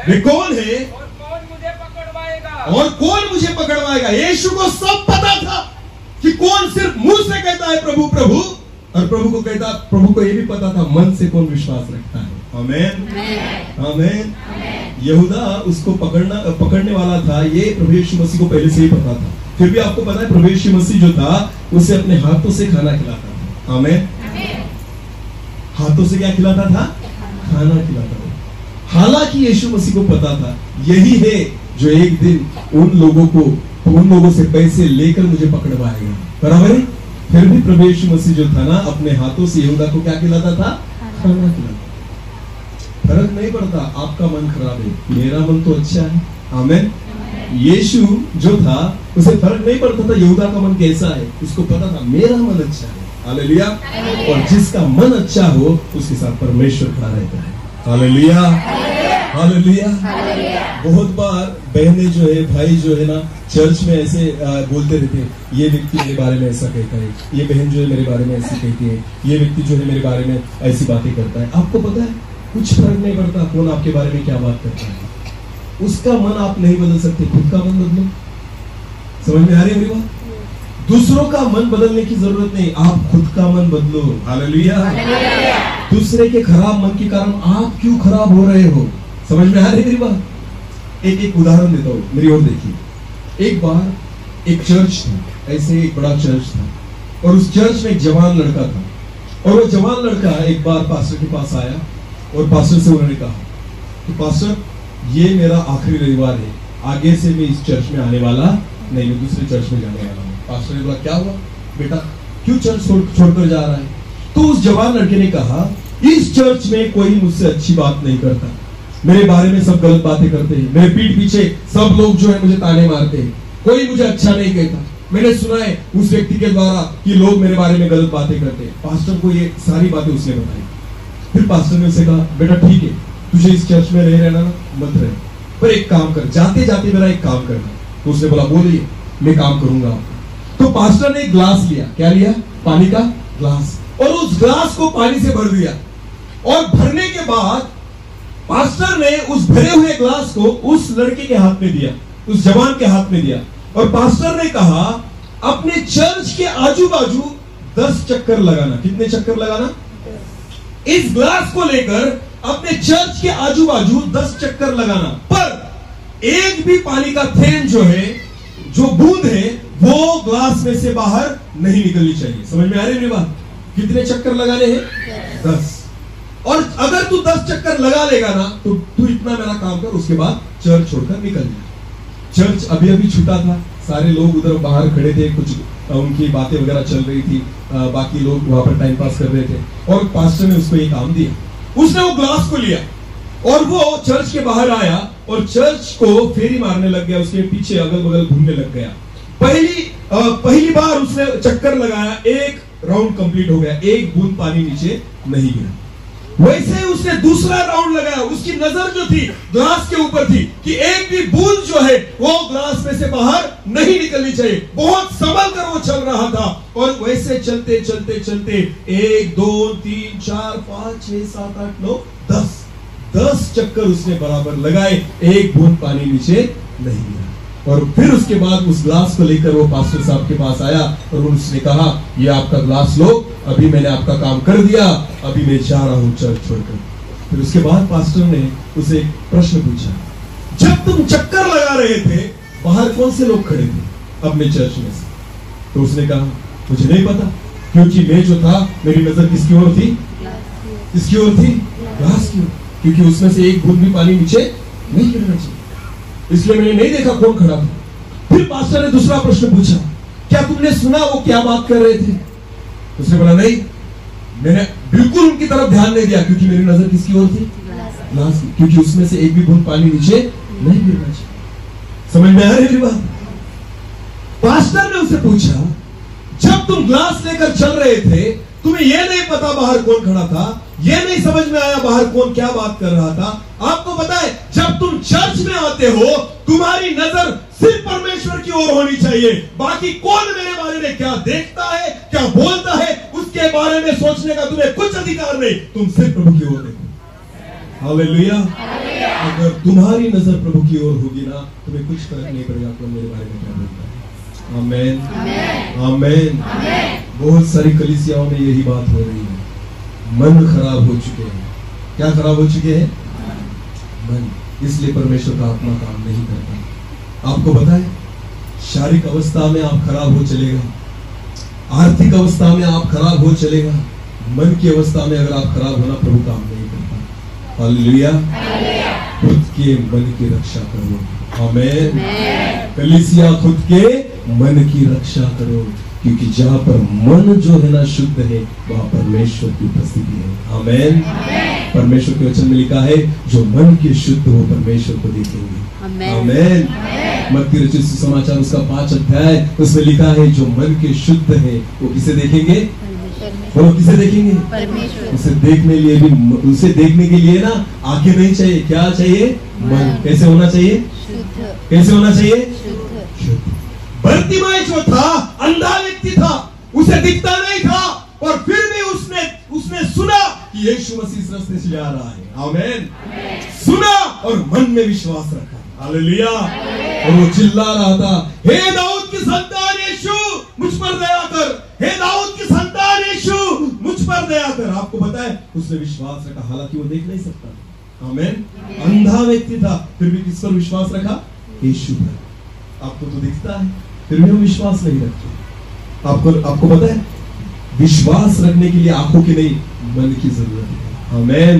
वे कौन है और कौन मुझे पकड़वाएगा। और कौन मुझे पकड़वाएगा। यीशु को सब पता था कि कौन सिर्फ मुंह से कहता है प्रभु प्रभु, और प्रभु को यह भी पता था मन से कौन विश्वास रखता है। आमेन। आमेन। यहूदा उसको पकड़ने वाला था, ये प्रभु यीशु मसीह को पहले से ही पता था। फिर भी आपको पता है प्रभु यीशु मसीह जो था उसे अपने हाथों से खाना खिलाता था। आमेन। हाथों से क्या खिलाता था? खाना खिलाता था। हालांकि यीशु मसीह को पता था यही है जो एक दिन उन लोगों से पैसे लेकर मुझे पकड़वाएगा। बराबर है। फिर भी प्रभु यीशु मसीह जो था ना अपने हाथों से यहूदा को क्या खिलाता था? खाना खिलाता। फर्क नहीं पड़ता आपका मन खराब है, मेरा मन तो अच्छा है। आमेन। यीशु जो था उसे फर्क नहीं पड़ता था यहूदा का मन कैसा है, उसको पता था मेरा मन अच्छा है। हालेलुया। और जिसका मन अच्छा हो उसके साथ परमेश्वर खड़ा रहता है। हालेलुया। हालेलुया। बहुत बार बहनें जो है, भाई जो है ना, चर्च में ऐसे बोलते रहते हैं, ये व्यक्ति मेरे बारे में ऐसा कहता है, ये बहन जो है मेरे बारे में ऐसी कहती है, ये व्यक्ति जो है मेरे बारे में ऐसी बातें करता है। आपको पता है कुछ फर्क नहीं पड़ता कौन आपके बारे में क्या बात करता है। उसका मन आप नहीं बदल सकते, खुद का मन बदलो। समझ में आ रही है मेरी बात? दूसरों का मन बदलने की जरूरत नहीं, आप खुद का मन बदलो। हालेलुया। दूसरे के खराब मन के कारण आप क्यों खराब हो रहे हो? समझ में आ रही है मेरी बात? एक उदाहरण देता हूँ, मेरी ओर देखिए। एक बार एक चर्च था, ऐसे एक बड़ा चर्च था, और उस चर्च में एक जवान लड़का था। और वो जवान लड़का एक बार पास्टर के पास आया और पास्टर से उन्होंने कहा कि पास्टर ये मेरा आखिरी रविवार है, आगे से मैं इस चर्च में आने वाला नहीं, मैं दूसरे चर्च में जाने वाला हूँ। पास्टर ने बोला क्या हुआ बेटा, क्यों चर्च छोड़कर जा रहा है? तो उस जवान लड़के ने कहा इस चर्च में कोई मुझसे अच्छी बात नहीं करता, मेरे बारे में सब गलत बातें करते हैं, मेरे पीठ पीछे सब लोग जो है मुझे ताने मारते हैं, कोई मुझे अच्छा नहीं कहता। मैंने सुना है उस व्यक्ति के द्वारा कि लोग मेरे बारे में गलत बातें करते हैं। पास्टर को ये सारी बातें उसने बताई। फिर पास्टर ने उसे कहा बेटा ठीक है, तुझे इस चर्च में नहीं रहना ना, मत रहे, पर एक काम कर, जाते जाते मेरा एक काम करना। तो उसने बोला बोलिए, मैं काम करूंगा आपको। तो पास्टर ने एक ग्लास लिया, क्या लिया? पानी का ग्लास, और उस ग्लास को पानी से भर दिया। और भरने के बाद पास्टर ने उस भरे हुए ग्लास को उस लड़के के हाथ में दिया, उस जवान के हाथ में दिया, और पास्टर ने कहा अपने चर्च के आजू बाजू 10 चक्कर लगाना। कितने चक्कर लगाना? इस ग्लास को लेकर अपने चर्च के आजू बाजू 10 चक्कर लगाना, पर एक भी पानी का थेंब जो है, जो बूंद है, वो ग्लास में से बाहर नहीं निकलनी चाहिए। समझ में आ रही है बात? कितने चक्कर लगाने हैं? 10। और अगर तू 10 चक्कर लगा लेगा ना तो तू इतना मेरा काम कर, उसके बाद चर्च छोड़कर निकल जा। चर्च अभी अभी छूटा था, सारे लोग उधर बाहर खड़े थे, कुछ उनकी बातें वगैरह चल रही थी, बाकी लोग वहां पर टाइम पास कर रहे थे। और पास्टर ने उसको ये काम दिया, उसने वो ग्लास को लिया और वो चर्च के बाहर आया और चर्च को फेरी मारने लग गया, उसके पीछे अगल बगल घूमने लग गया। पहली बार उसने चक्कर लगाया, एक राउंड कंप्लीट हो गया, एक बूंद पानी नीचे नहीं गिरा। वैसे उसने दूसरा राउंड लगाया, उसकी नजर जो थी ग्लास के ऊपर थी कि एक भी बूंद जो है वो ग्लास में से बाहर नहीं निकलनी चाहिए। बहुत संभल कर वो चल रहा था, और वैसे चलते चलते चलते 1 2 3 4 5 6 7 8 9 10 चक्कर उसने बराबर लगाए, एक बूंद पानी नीचे नहीं गिरा। और फिर उसके बाद उस ग्लास को लेकर वो पास्टर साहब के पास आया और उसने कहा ये आपका ग्लास लो, अभी मैंने आपका काम कर दिया, अभी मैं जा रहा हूं चर्च छोड़कर। फिर उसके बाद पास्टर ने उसे एक प्रश्न पूछा, जब तुम चक्कर लगा रहे थे बाहर कौन से लोग खड़े थे? अपने चर्च में से। तो उसने कहा मुझे नहीं पता, क्योंकि मैं जो था मेरी नजर किसकी ओर थी? किसकी ओर थी? ग्लास की ओर, क्योंकि उसमें से एक बूंद भी पानी नीचे नहीं गिरना चाहिए, इसलिए मैंने नहीं देखा कौन खड़ा था। फिर पास्टर ने दूसरा प्रश्न पूछा, क्या तुमने सुना वो क्या बात कर रहे थे? उसने बोला नहीं, मैंने बिल्कुल उनकी तरफ ध्यान नहीं दिया, क्योंकि मेरी नजर किसकी ओर थी? ग्लास की, क्योंकि उसमें से एक भी बूंद पानी नीचे नहीं गिरना चाहिए। समझ में आ रही है बात? पास्टर ने उससे पूछा, जब तुम ग्लास लेकर चल रहे थे तुम्हें यह नहीं पता बाहर कौन खड़ा था, यह नहीं समझ में आया बाहर कौन क्या बात कर रहा था? आपको पता है जब तुम चर्च में आते हो तुम्हारी नजर सिर्फ परमेश्वर की ओर होनी चाहिए, बाकी कौन मेरे बारे में क्या देखता है, क्या बोलता है, उसके बारे में सोचने का तुम्हें कुछ अधिकार नहीं। तुम सिर्फ प्रभु की ओर देखो। हालेलुया। अगर तुम्हारी नजर प्रभु की ओर होगी ना, तुम्हें कुछ फर्क नहीं पड़ेगा कौन मेरे बारे में क्या बोलता है। आमेन, आमेन। बहुत सारी कलीसियाओं में यही बात हो रही है, मन खराब हो चुके हैं। क्या खराब हो चुके हैं? मन। इसलिए परमेश्वर का आत्मा काम नहीं करता। आपको पता है शारीरिक अवस्था में आप खराब हो चलेगा, आर्थिक अवस्था में आप खराब हो चलेगा, मन की अवस्था में अगर आप खराब होना, प्रभु काम नहीं करता। हालेलुया। खुद के मन की रक्षा करो। आमेन। कलीसिया खुद के मन की रक्षा करो, क्योंकि जहां पर मन जो है ना शुद्ध है, वहां परमेश्वर की उपस्थिति है। आमेन। परमेश्वर के वचन में लिखा है, जो मन के शुद्ध हो परमेश्वर को देखेंगे। आमेन। मत्ती रचित सुसमाचार उसका 5 अध्याय, उसमें लिखा है जो मन के शुद्ध है वो किसे देखेंगे? वो किसे देखेंगे? परमेश्वर। उसे देखने लिए भी, उसे देखने के लिए ना आंखें नहीं चाहिए, क्या चाहिए? मन। कैसे होना चाहिए? शुद्ध। कैसे होना चाहिए? शुद्ध। बर्तिमाई जो था अंधा व्यक्ति था, उसे दिखता नहीं था, और फिर भी उसने सुना कि यीशु मसीह इस रास्ते से जा रहा है। आमेन। सुना और मन में विश्वास रखा। हालेलुया। और वो चिल्ला रहा था, हे दाऊद की संतान यीशु मुझ पर दया कर, हे दाऊद की संतान यीशु मुझ पर दया कर। आपको पता है उसने विश्वास रखा, हालांकि वो देख नहीं सकता। आमेन। अंधा व्यक्ति था, फिर भी किस पर विश्वास रखा? यीशु पर। आपको तो दिखता है, फिर भी हम विश्वास नहीं रखते। आपको पता है विश्वास रखने के लिए आंखों की नहीं, मन की जरूरत है। आमेन।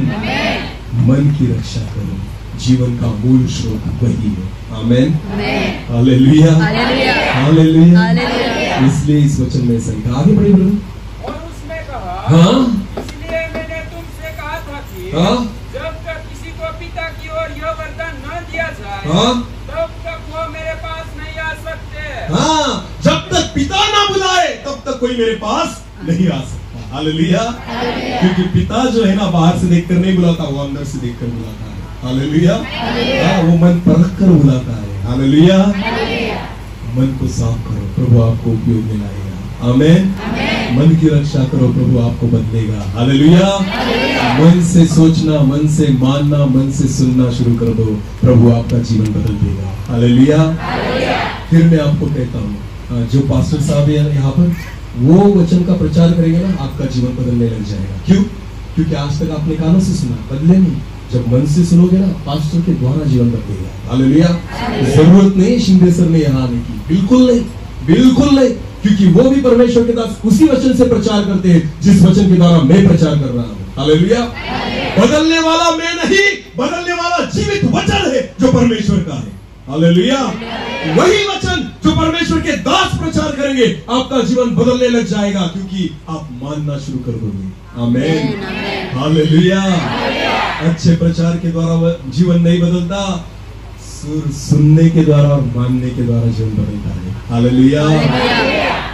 मन की रक्षा करो, जीवन का मूल स्रोत वही है। आमेन। Hallelujah, hallelujah. इसलिए इस वचन में सही था। आगे बढ़िए ब्रदर। और उसने कहा, हाँ, इसलिए मैंने तुमसे कहा था कि हाँ, जब तक किसी को पिता की ओर यह वरदान न दिया जाए, हाँ, तब तक वो मेरे पास नहीं आ सकते। हाँ, जब तक पिता ना बुलाए तब तक कोई मेरे पास नहीं आ सकता। हालेलुया। क्योंकि पिता जो है ना बाहर से देखकर नहीं बुलाता, वो अंदर से देखकर बुलाता है। हालेलुया। वो मन परख कर बुलाता है। हालेलुया। मन को साफ करो, प्रभु आपको उपयोग में लाएगा। आमेन। मन की रक्षा करो, प्रभु आपको बदलेगा। हालेलुया। मन से सोचना, मन से मानना, मन से सुनना शुरू कर दो, प्रभु आपका जीवन बदल देगा। हालेलुया। फिर मैं आपको कहता हूँ, जो पास्टर साहब है यहाँ पर, वो वचन का प्रचार करेंगे ना, आपका जीवन बदलने लग जाएगा। क्यों? क्योंकि आज तक आपने कानों से सुना, बदले नहीं। जब मन से सुनोगे ना, पास्टर के द्वारा जीवन बदलेगा। हालेलुया। जरूरत नहीं शिंदे सर ने यहाँ आने की, बिल्कुल नहीं, बिल्कुल नहीं, क्योंकि वो भी परमेश्वर के दास उसी वचन से प्रचार करते हैं जिस वचन के द्वारा मैं प्रचार कर रहा हूँ। हालेलुया। बदलने वाला मैं नहीं, बदलने वाला जीवित वचन है जो परमेश्वर का है। हालेलुया। वही वचन जो परमेश्वर के दास प्रचार करेंगे, आपका जीवन बदलने लग जाएगा, क्योंकि आप मानना शुरू कर दोगे। आमेन। हालेलुया। अच्छे प्रचार के द्वारा जीवन नहीं बदलता, सुनने के द्वारा और मानने के द्वारा जीवन बदलता है। हालेलुया।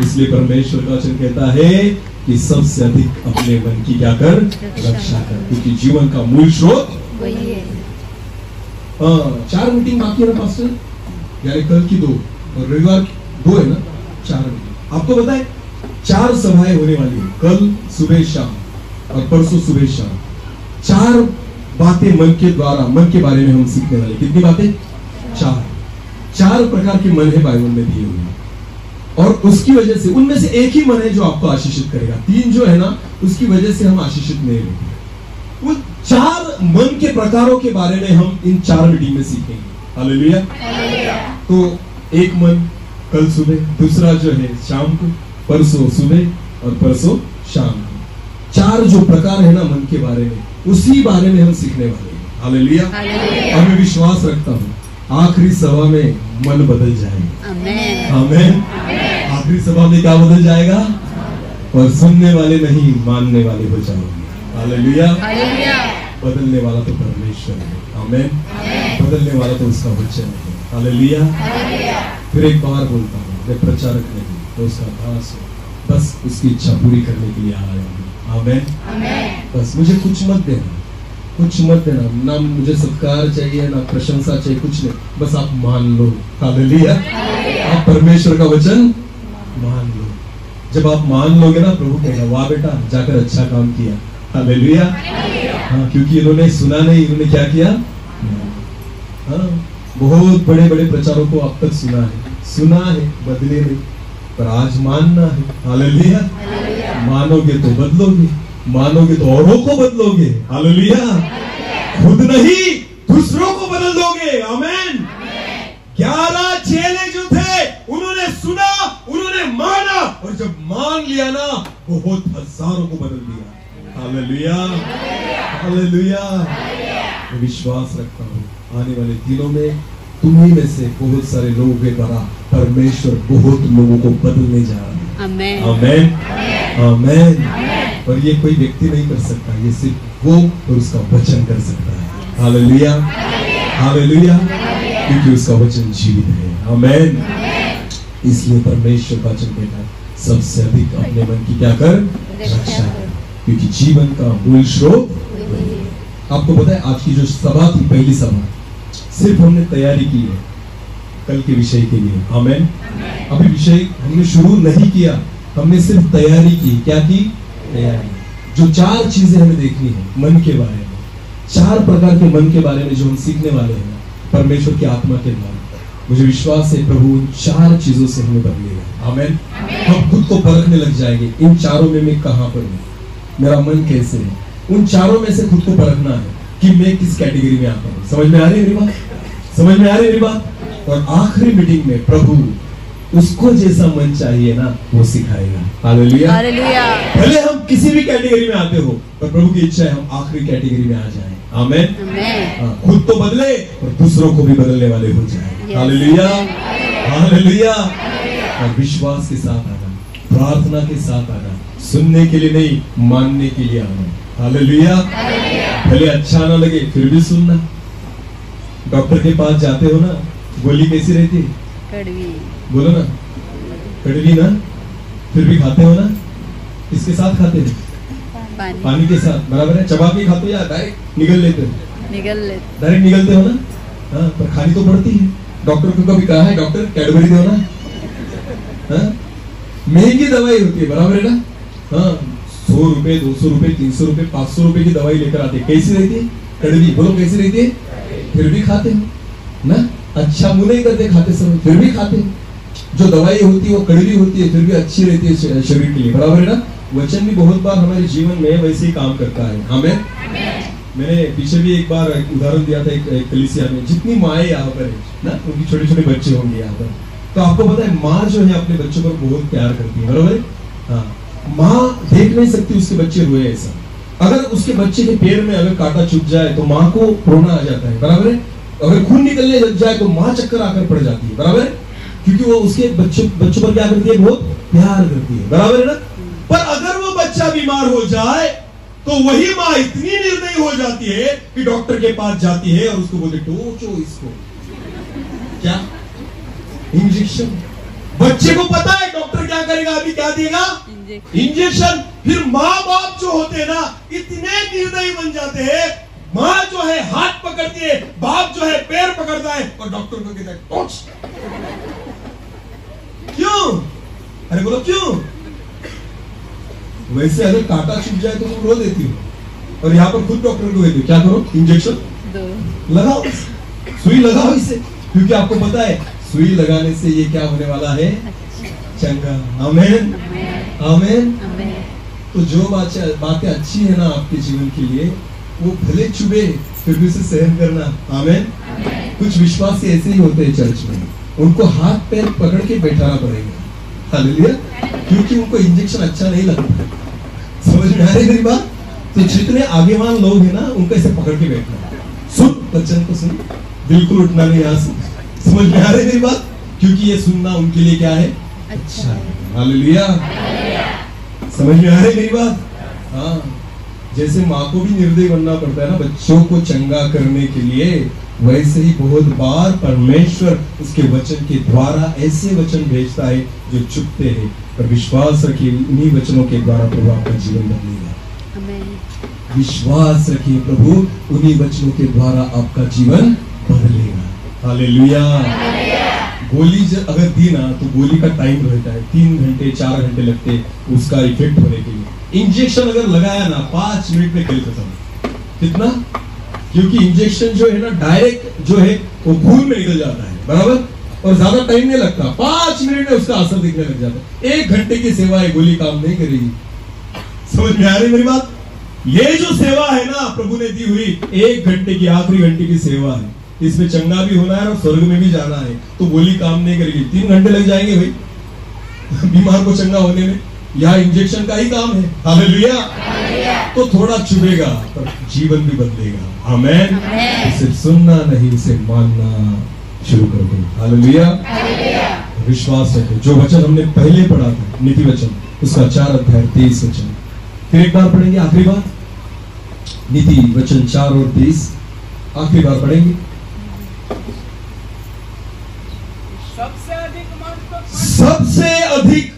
इसलिए परमेश्वर का वचन कहता है कि सबसे अधिक अपने मन की क्या कर? रक्षा कर, क्योंकि जीवन का मूल स्रोत वही है। 4 मीटिंग बाकी है ना पास्टर, यानी कल की 2 और रविवार 2 है ना, 4 मीटिंग। आपको पता है 4 सभाएं होने वाली है, कल सुबह शाम और परसों सुबह शाम। 4 बातें मन के द्वारा, मन के बारे में हम सीखने वाले। कितनी बातें? 4 प्रकार के मन है बाइबल में दिए हुए, और उसकी वजह से उनमें से एक ही मन है जो आपको आशीषित करेगा। 3 जो है ना, उसकी वजह से हम आशीषित नहीं होते। वो 4 मन के प्रकारों के बारे में हम इन 4 मीटिंग में सीखेंगे। हालेलुया। तो एक मन कल सुबह, दूसरा जो है शाम को, परसों सुबह और परसों शाम को। 4 जो प्रकार है ना मन के बारे में, उसी बारे में हम सीखने वाले हैं। हालेलुया। और मैं विश्वास रखता हूँ आखिरी सभा में मन बदल जाएगा। आमीन। आखिरी सभा में क्या बदल जाएगा? और सुनने वाले नहीं, मानने वाले हो जाओगे। हालेलुया। बदलने वाला तो परमेश्वर है। आमीन। बदलने वाला तो उसका वचन है। हालेलुया। फिर एक बार बोलता हूँ, मैं प्रचारक नहीं तो उसका दास हूँ, बस उसकी इच्छा पूरी करने के लिए आया हूँ। आमीन। बस मुझे कुछ मत देना, कुछ मत देना, ना मुझे सत्कार चाहिए ना प्रशंसा चाहिए, कुछ नहीं, बस आप मान लो। हालेलुया। आप परमेश्वर का वचन मान लो। जब आप मान लोगे ना, प्रभु कहेगा वाह बेटा जाकर अच्छा काम किया। हालेलुया। हाँ, क्योंकि इन्होंने सुना नहीं, इन्होंने क्या किया? हाँ, बहुत बड़े बड़े प्रचारों को अब तक सुना है, बदले नहीं, पर आज मानना है। हालेलुया। मानोगे तो बदलोगे, मानोगे तो औरों को बदलोगे। हालेलुया। खुद नहीं, दूसरों को बदल दोगे। आमीन। 11 चेले जो थे, उन्होंने सुना, उन्होंने माना, और जब मान लिया ना, बहुत हजारों को बदल दिया। हालेलुया। हालेलुया। मैं विश्वास रखता हूँ आने वाले दिनों में तुम्हीं में से बहुत सारे लोगों के द्वारा परमेश्वर बहुत लोगों को बदलने जा रहा है। आमीन। आमीन। आमीन। और ये कोई व्यक्ति नहीं कर सकता, ये सिर्फ वो और उसका वचन कर सकता है। हालेलुया। हालेलुया। क्योंकि उसका वचन जीवित है। आमीन। इसलिए परमेश्वर का वचन कहता है सबसे अधिक अपने मन की क्या कर? रक्षा कर, क्योंकि जीवन का मूल स्रोत। आपको पता है आज की जो सभा थी, पहली सभा, सिर्फ हमने तैयारी की है कल के विषय के लिए। आमीन। अभी विषय हमने शुरू नहीं किया, हमने सिर्फ तैयारी की। क्या की? तैयारी। जो 4 चीजें हमें देखनी है मन के बारे में, 4 प्रकार के मन के बारे में जो हम सीखने वाले हैं परमेश्वर की आत्मा के द्वारा। मुझे विश्वास है प्रभु इन 4 चीजों से हमें बदलेगा। आमीन। हम खुद को परखने लग जाएंगे, इन 4 में मैं कहां पर हूं, मेरा मन कैसे है। उन 4 में से खुद को परखना है कि मैं किस कैटेगरी में आता हूं। समझ में आ रही है मेरी बात? समझ में आ रही है मेरी बात? और आखिरी मीटिंग में प्रभु उसको जैसा मन चाहिए ना, वो सिखाएगा। हालेलुया। हालेलुया। भले हम किसी भी कैटेगरी में आते हो, पर प्रभु की इच्छा है हम आखिरी कैटेगरी में आ जाएं। आमीन। खुद तो बदले और दूसरों को भी बदलने वाले हो जाए। हालेलुया। हालेलुया। और विश्वास के साथ आना, प्रार्थना के साथ आना, सुनने के लिए नहीं, मानने के लिए आना। हालेलुया। भले अच्छा ना लगे फिर भी सुनना। डॉक्टर के पास जाते हो ना, गोली कैसी रहती है? कड़वी। बोलो ना, कड़वी ना, फिर भी खाते हो ना? इसके साथ खाते हैं? पानी के साथ। बराबर है। चबा के खाते हो या डायरेक्ट निगल लेते हो? डायरेक्ट निगलते हो ना? हाँ, पर खानी तो पड़ती है। डॉक्टर को कभी कहा है डॉक्टर कैडबरी दो ना? हाँ? महंगी दवाई होती है, बराबर है ना? हाँ, 100 रुपए, 200 रुपए, 300 रुपए, 500 रुपए की दवाई लेकर आते। कैसी रहती है? कड़वी। बोलो कैसी रहती है? फिर भी खाते हैं ना? अच्छा मुंह नहीं करते खाते समय, फिर भी खाते हैं। जो दवाई होती है वो कड़वी होती है, फिर भी अच्छी रहती है शरीर के लिए। बराबर है ना? वचन भी बहुत बार हमारे जीवन में वैसे ही काम करता है। आमीन। मैंने पीछे भी एक बार एक उदाहरण दिया था, एक कलीसिया में जितनी माएँ यहाँ पर है ना, उनकी छोटे छोटे बच्चे होंगे यहाँ पर, तो आपको पता है माँ जो है अपने बच्चों पर बहुत प्यार करती है। बराबर है? हाँ, माँ देख नहीं सकती उसके बच्चे रोए ऐसा। अगर उसके बच्चे के पैर में अगर कांटा चुभ जाए तो माँ को रोना आ जाता है। बराबर है? अगर खून निकलने लग जाए तो माँ चक्कर आकर पड़ जाती है। बराबर है? क्योंकि वो उसके बच्चों पर क्या करती है? बहुत प्यार करती है। बराबर है ना? पर अगर वो बच्चा बीमार हो जाए तो वही माँ इतनी निर्दयी हो जाती है कि डॉक्टर के पास जाती है और उसको बोलते टोचो इसको। क्या? इंजेक्शन। बच्चे को पता है डॉक्टर क्या करेगा, अभी क्या देगा? इंजेक्शन। फिर माँ बाप जो होते हैं ना, इतने निर्दयी बन जाते हैं। माँ जो है हाथ पकड़ती है, बाप जो है पैर पकड़ता है और डॉक्टर को कहता है टोच। क्यों? अरे बोलो क्यों? वैसे अगर कांटा चुभ जाए तो तुम रो देती हो, और यहाँ पर खुद डॉक्टर को कहती हो क्या करो? इंजेक्शन लगाओ, सुई लगाओ इसे, क्योंकि आपको पता है सुई लगाने से ये क्या होने वाला है? चंगा। आमीन। आमीन। तो जो बातें अच्छी है ना आपके जीवन के लिए, वो भले चुभे फिर भी उसे सहन करना। आमीन। कुछ विश्वासी ऐसे ही होते हैं चर्च में, उनको हाथ पैर पकड़ के बैठाना पड़ेगा। हालेलुया, क्योंकि उनको इंजेक्शन अच्छा नहीं लगता। समझ में आ रही मेरी बात? तो जितने आगेवान लोग हैं ना, उनको ऐसे पकड़ के बैठना, सुन वचन को सुन, बिल्कुल उठना नहीं यहाँ से। समझ में आ रही मेरी बात? क्योंकि ये सुनना उनके लिए क्या है? अच्छा है। हालेलुया, समझ में आ रही मेरी बात? हाँ, जैसे माँ को भी निर्दयी बनना पड़ता है ना बच्चों को चंगा करने के लिए, वैसे ही बहुत बार परमेश्वर उसके वचन के द्वारा ऐसे वचन भेजता है जो चुपते हैं, पर विश्वास रखिए उन्हीं वचनों के द्वारा प्रभु आपका जीवन बदलेगा। विश्वास रखिए प्रभु उन्हीं वचनों के द्वारा आपका जीवन बदलेगा। हालेलुया। गोली अगर दी ना तो गोली का टाइम रहता है, 3 घंटे 4 घंटे लगते उसका इफेक्ट होने के लिए। इंजेक्शन अगर लगाया ना 5 मिनट में खेल खत्म। कितना? क्योंकि इंजेक्शन जो है ना डायरेक्ट जो है वो खून में निकल जाता है, बराबर, और ज्यादा टाइम नहीं लगता, 5 मिनट में उसका असर दिखने लग जाता है। 1 घंटे की सेवा है, गोली काम नहीं करेगी। समझ में आ रही मेरी बात? ये जो सेवा है ना प्रभु ने दी हुई, 1 घंटे की, आखिरी घंटे की सेवा है, इसमें चंगा भी होना है और स्वर्ग में भी जाना है, तो गोली काम नहीं करेगी। 3 घंटे लग जाएंगे भाई बीमार को चंगा होने में, यहाँ इंजेक्शन का ही काम है। हालेलुया। तो थोड़ा चुभेगा पर जीवन भी बदलेगा। आमेन। इसे सुनना नहीं, इसे मानना शुरू कर दो। हालेलुया। विश्वास रखो, जो वचन हमने पहले पढ़ा था नीति वचन, उसका 4 अध्याय 23 वचन, फिर एक बार पढ़ेंगे, आखिरी बार नीति वचन 4 और 23 आखिरी बार पढ़ेंगे। सबसे अधिक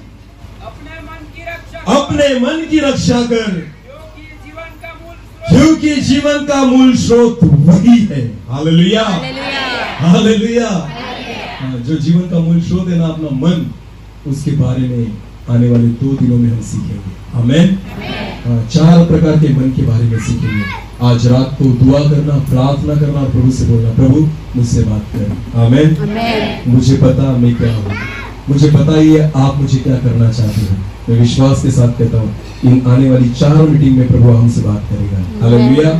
अपने मन की रक्षा कर, क्योंकि जीवन का मूल स्रोत वही है। Hallelujah, hallelujah. जो जीवन का मूल स्रोत है ना अपना मन, उसके बारे में आने वाले 2 दिनों में हम सीखेंगे। आमेन। 4 प्रकार के मन के बारे में सीखेंगे। आज रात को दुआ करना, प्रार्थना करना, प्रभु से बोलना, प्रभु मुझसे बात कर। आमेन। मुझे पता मैं क्या हूँ, मुझे पता ही है आप मुझे क्या करना चाहते हैं। मैं विश्वास के साथ कहता हूँ इन आने वाली 4 मीटिंग में प्रभु हमसे बात करेगा। हालेलुया।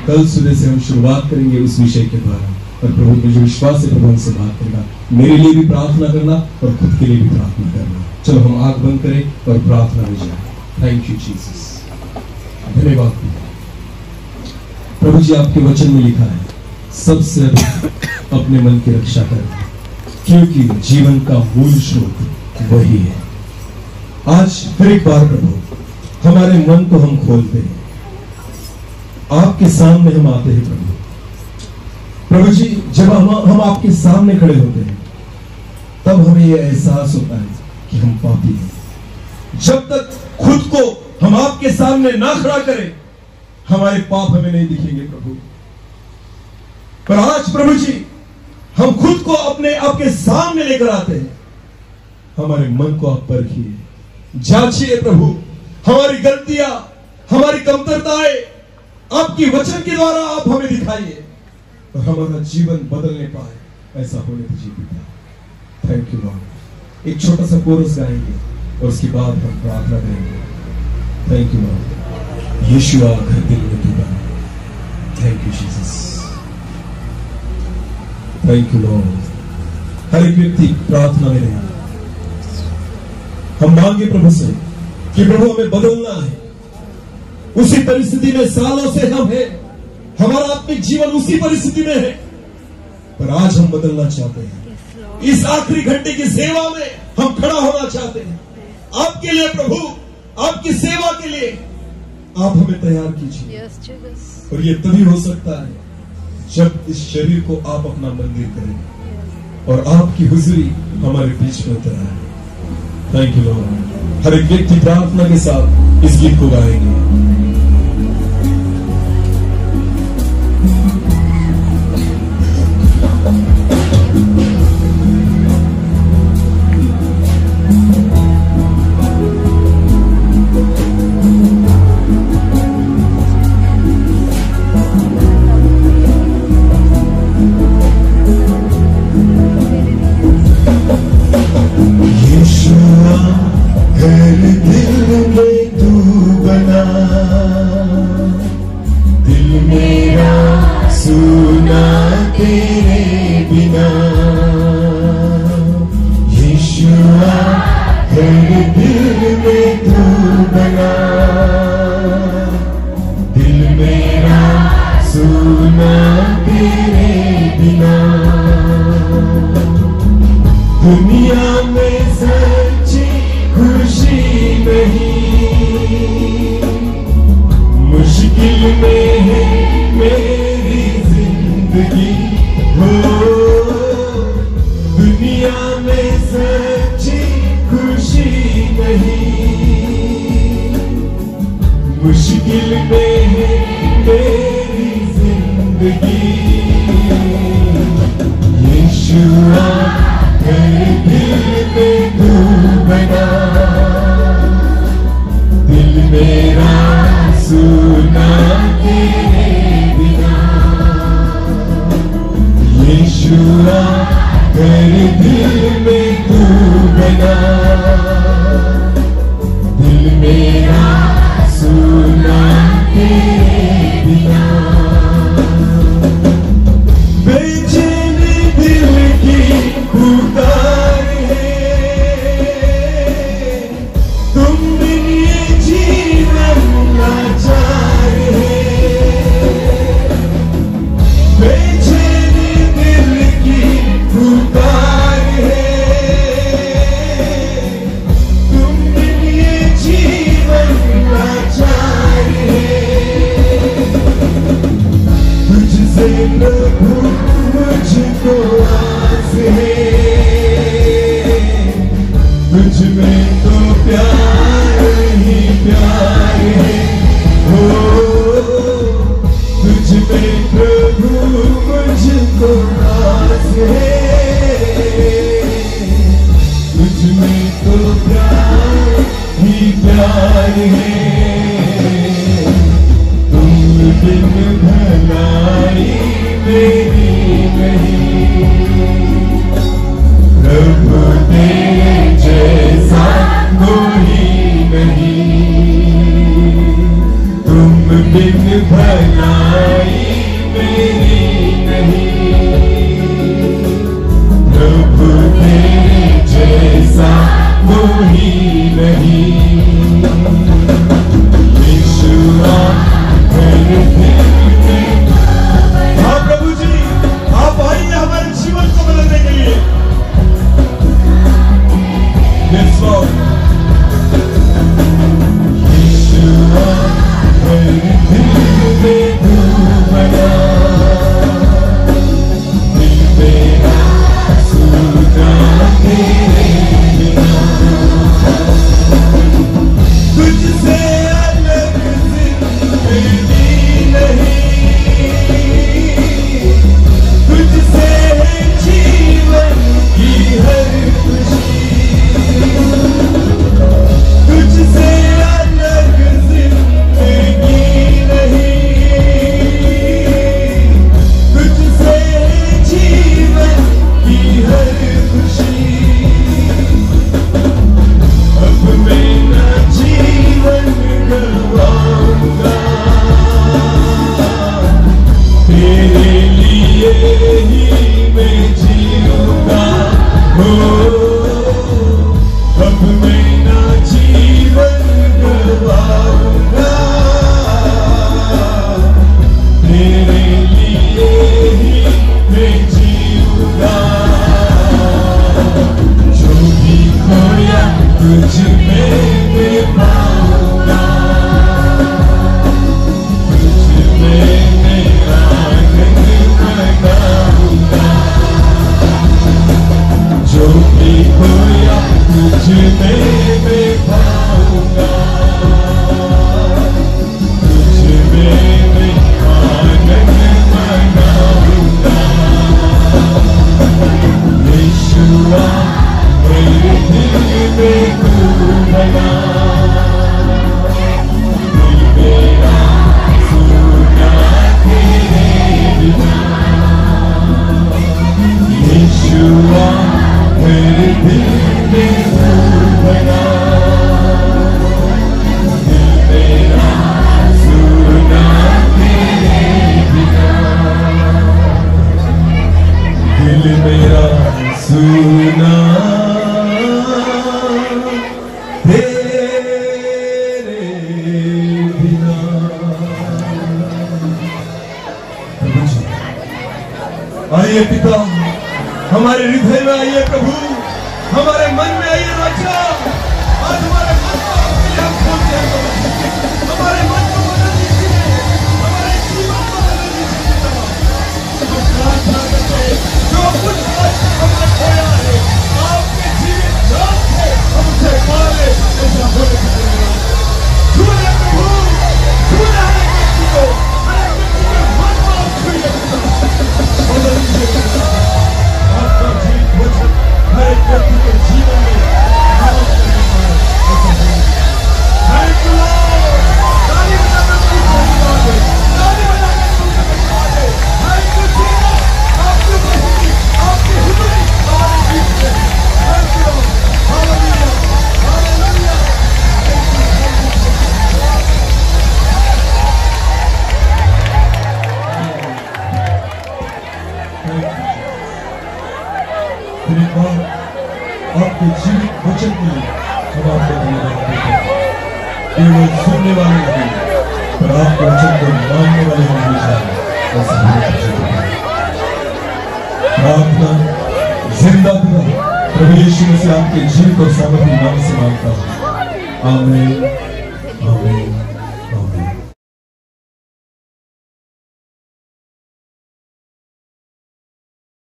कल सुबह से हम शुरुआत करेंगे उस विषय के द्वारा, और प्रभु मुझे विश्वास से प्रभु हमसे बात करेगा। मेरे लिए भी प्रार्थना करना और खुद के लिए भी प्रार्थना करना। चलो हम आंख बंद करें और प्रार्थना में जाए। थैंक यू जीसस, धन्यवाद प्रभु जी। आपके वचन में लिखा है सबसे अधिक अपने मन की रक्षा करें, क्योंकि जीवन का मूल स्रोत वही है। आज फिर एक बार प्रभु हमारे मन को हम खोलते हैं, आपके सामने हम आते हैं प्रभु। प्रभु जी जब हम आपके सामने खड़े होते हैं तब हमें यह एहसास होता है कि हम पापी हैं। जब तक खुद को हम आपके सामने ना खड़ा करें हमारे पाप हमें नहीं दिखेंगे प्रभु। पर आज प्रभु जी हम खुद को अपने आपके सामने लेकर आते हैं। हमारे मन को आप परखिए, जांचिए प्रभु, हमारी गलतियां, हमारी कमतरताएं आपकी वचन के द्वारा आप हमें दिखाइए और हमारा जीवन बदलने पाए, ऐसा होने दीजिए पिता। Thank you Lord. एक छोटा सा कोरस गाएंगे और उसके बाद हम प्रार्थना करेंगे। Thank you Lord. यीशु आकर दिल में टूटा। Thank you Jesus. Thank you Lord. हर एक व्यक्ति प्रार्थना में रहेगा। हम मांगे प्रभु से कि प्रभु हमें बदलना है। उसी परिस्थिति में सालों से हम हैं, हमारा आत्मिक जीवन उसी परिस्थिति में है, पर आज हम बदलना चाहते हैं। इस आखिरी घंटे की सेवा में हम खड़ा होना चाहते हैं आपके लिए प्रभु, आपकी सेवा के लिए आप हमें तैयार कीजिए। और ये तभी हो सकता है जब इस शरीर को आप अपना मंदिर करें और आपकी हुजूरी हमारे बीच में उतर आए। Thank you Lord. हर एक व्यक्ति प्रार्थना के साथ इस गीत को गाएंगे। यीशुआ हर दिल में तू बना घर दिल में तू बना, दिल मेरा सुना तेरे बिना। दुनिया में सच्ची खुशी नहीं, मुश्किल में है मेरी जिंदगी हो। दुनिया में सच्ची खुशी नहीं, मुश्किल में है मेरी जिंदगी। यीशुआ घर दिल में तू बना, दिल मेरा सुना तेरे बिना। यीशुआ घर दिल में तू बना, दिल मेरा सुना तेरे बिना। बेचैन दिल की पुकार है, तुम बिन ये जीवन लाचार है। बेचैन दिल की पुकार है, तुम बिन ये जीवन लाचार है। तुझसे प्रभु मुझको आस है, तुझ में तो प्यार ही प्यार है हो। तुझ में प्रभु मुझको आस है, तुझ में तो प्यार ही प्यार है। तुम बिन भलाई मेरी नहीं, प्रभु तेरे जैसा कोई नहीं। तुम बिन भलाई मेरी नहीं, प्रभु तेरे जैसा कोई नहीं। यीशुआ घर दिल में। हाँ प्रभु जी, आप आइए हमारे जीवन को बदलने के लिए। Yes, Lord. यीशुआ घर दिल में तू बना, दिल मेरा सुना तेरे बिना। तुझसे अलग जिंदगी नहीं, तुझसे है जीवन की हर खुशी। तुझसे अलग जिंदगी नहीं, तुझसे जीवन की हर खुशी। अब मैं ना जीवन गवाऊंगा, तेरे लिए ही मैं जीऊंगा हो। अब मैं ना जीवन गवाऊंगा, तेरे लिए ही मैं जीऊंगा। जो भी खोया तुझ में मैं पाऊंगा, तुझ में मैं आनंद मनाऊंगा। जो भी खोया तुझ में मैं पाऊंगा, तुझ में मैं आनंद मनाऊंगा। यीशुआ मेरे दिल में तू बना, दिल मेरा सुना तेरे बिना। यीशुआ मेरे दिल में तू बना, दिल मेरा सुना तेरे बिना। दिल मेरा सुना पिता, हमारे हृदय में आइए प्रभु, हमारे मन में आइए राजा। आज हमारे मन को आपके लिए हम खोलते हैं प्रभु। हमारे मन को बदल दीजिए, हमारे जीवन को बदल दीजिए पिता। हम प्रार्थना करते हैं, जो कुछ आज हमने खोया है, आपके जीवित नाम से हम उसे पाले, ऐसा होने पाएगा। छूने प्रभु, छूना है व्यक्ति को, हर व्यक्ति के मन को आप छूइए पिता, बदल दीजिए पिता। आपका जीवित वचन हर एक व्यक्ति के जीवन में काम करने पाए, ऐसा होने पाएगा। Thank you Lord. ताली बजाकर तुम धन्यवाद है, ताली बजाकर तुम धन्यवाद है। थैंक यू जीसस, आपकी मसीह, आपकी हुजूरी हमारे बीच में। Thank you Lord. Hallelujah, hallelujah. फिर एक बार आपके जीवित वचन के लिए हम आपको धन्यवाद देते हैं। केवल सुनने वाले नहीं, पर आपके वचन को मानने वाले हम हमेशा ऐसा होना चाहिए। प्रार्थना जिंदा पिता प्रभु यीशु मसीह आपके जीवित और सामर्थ्य नाम से मांगता हूँ, आमीन।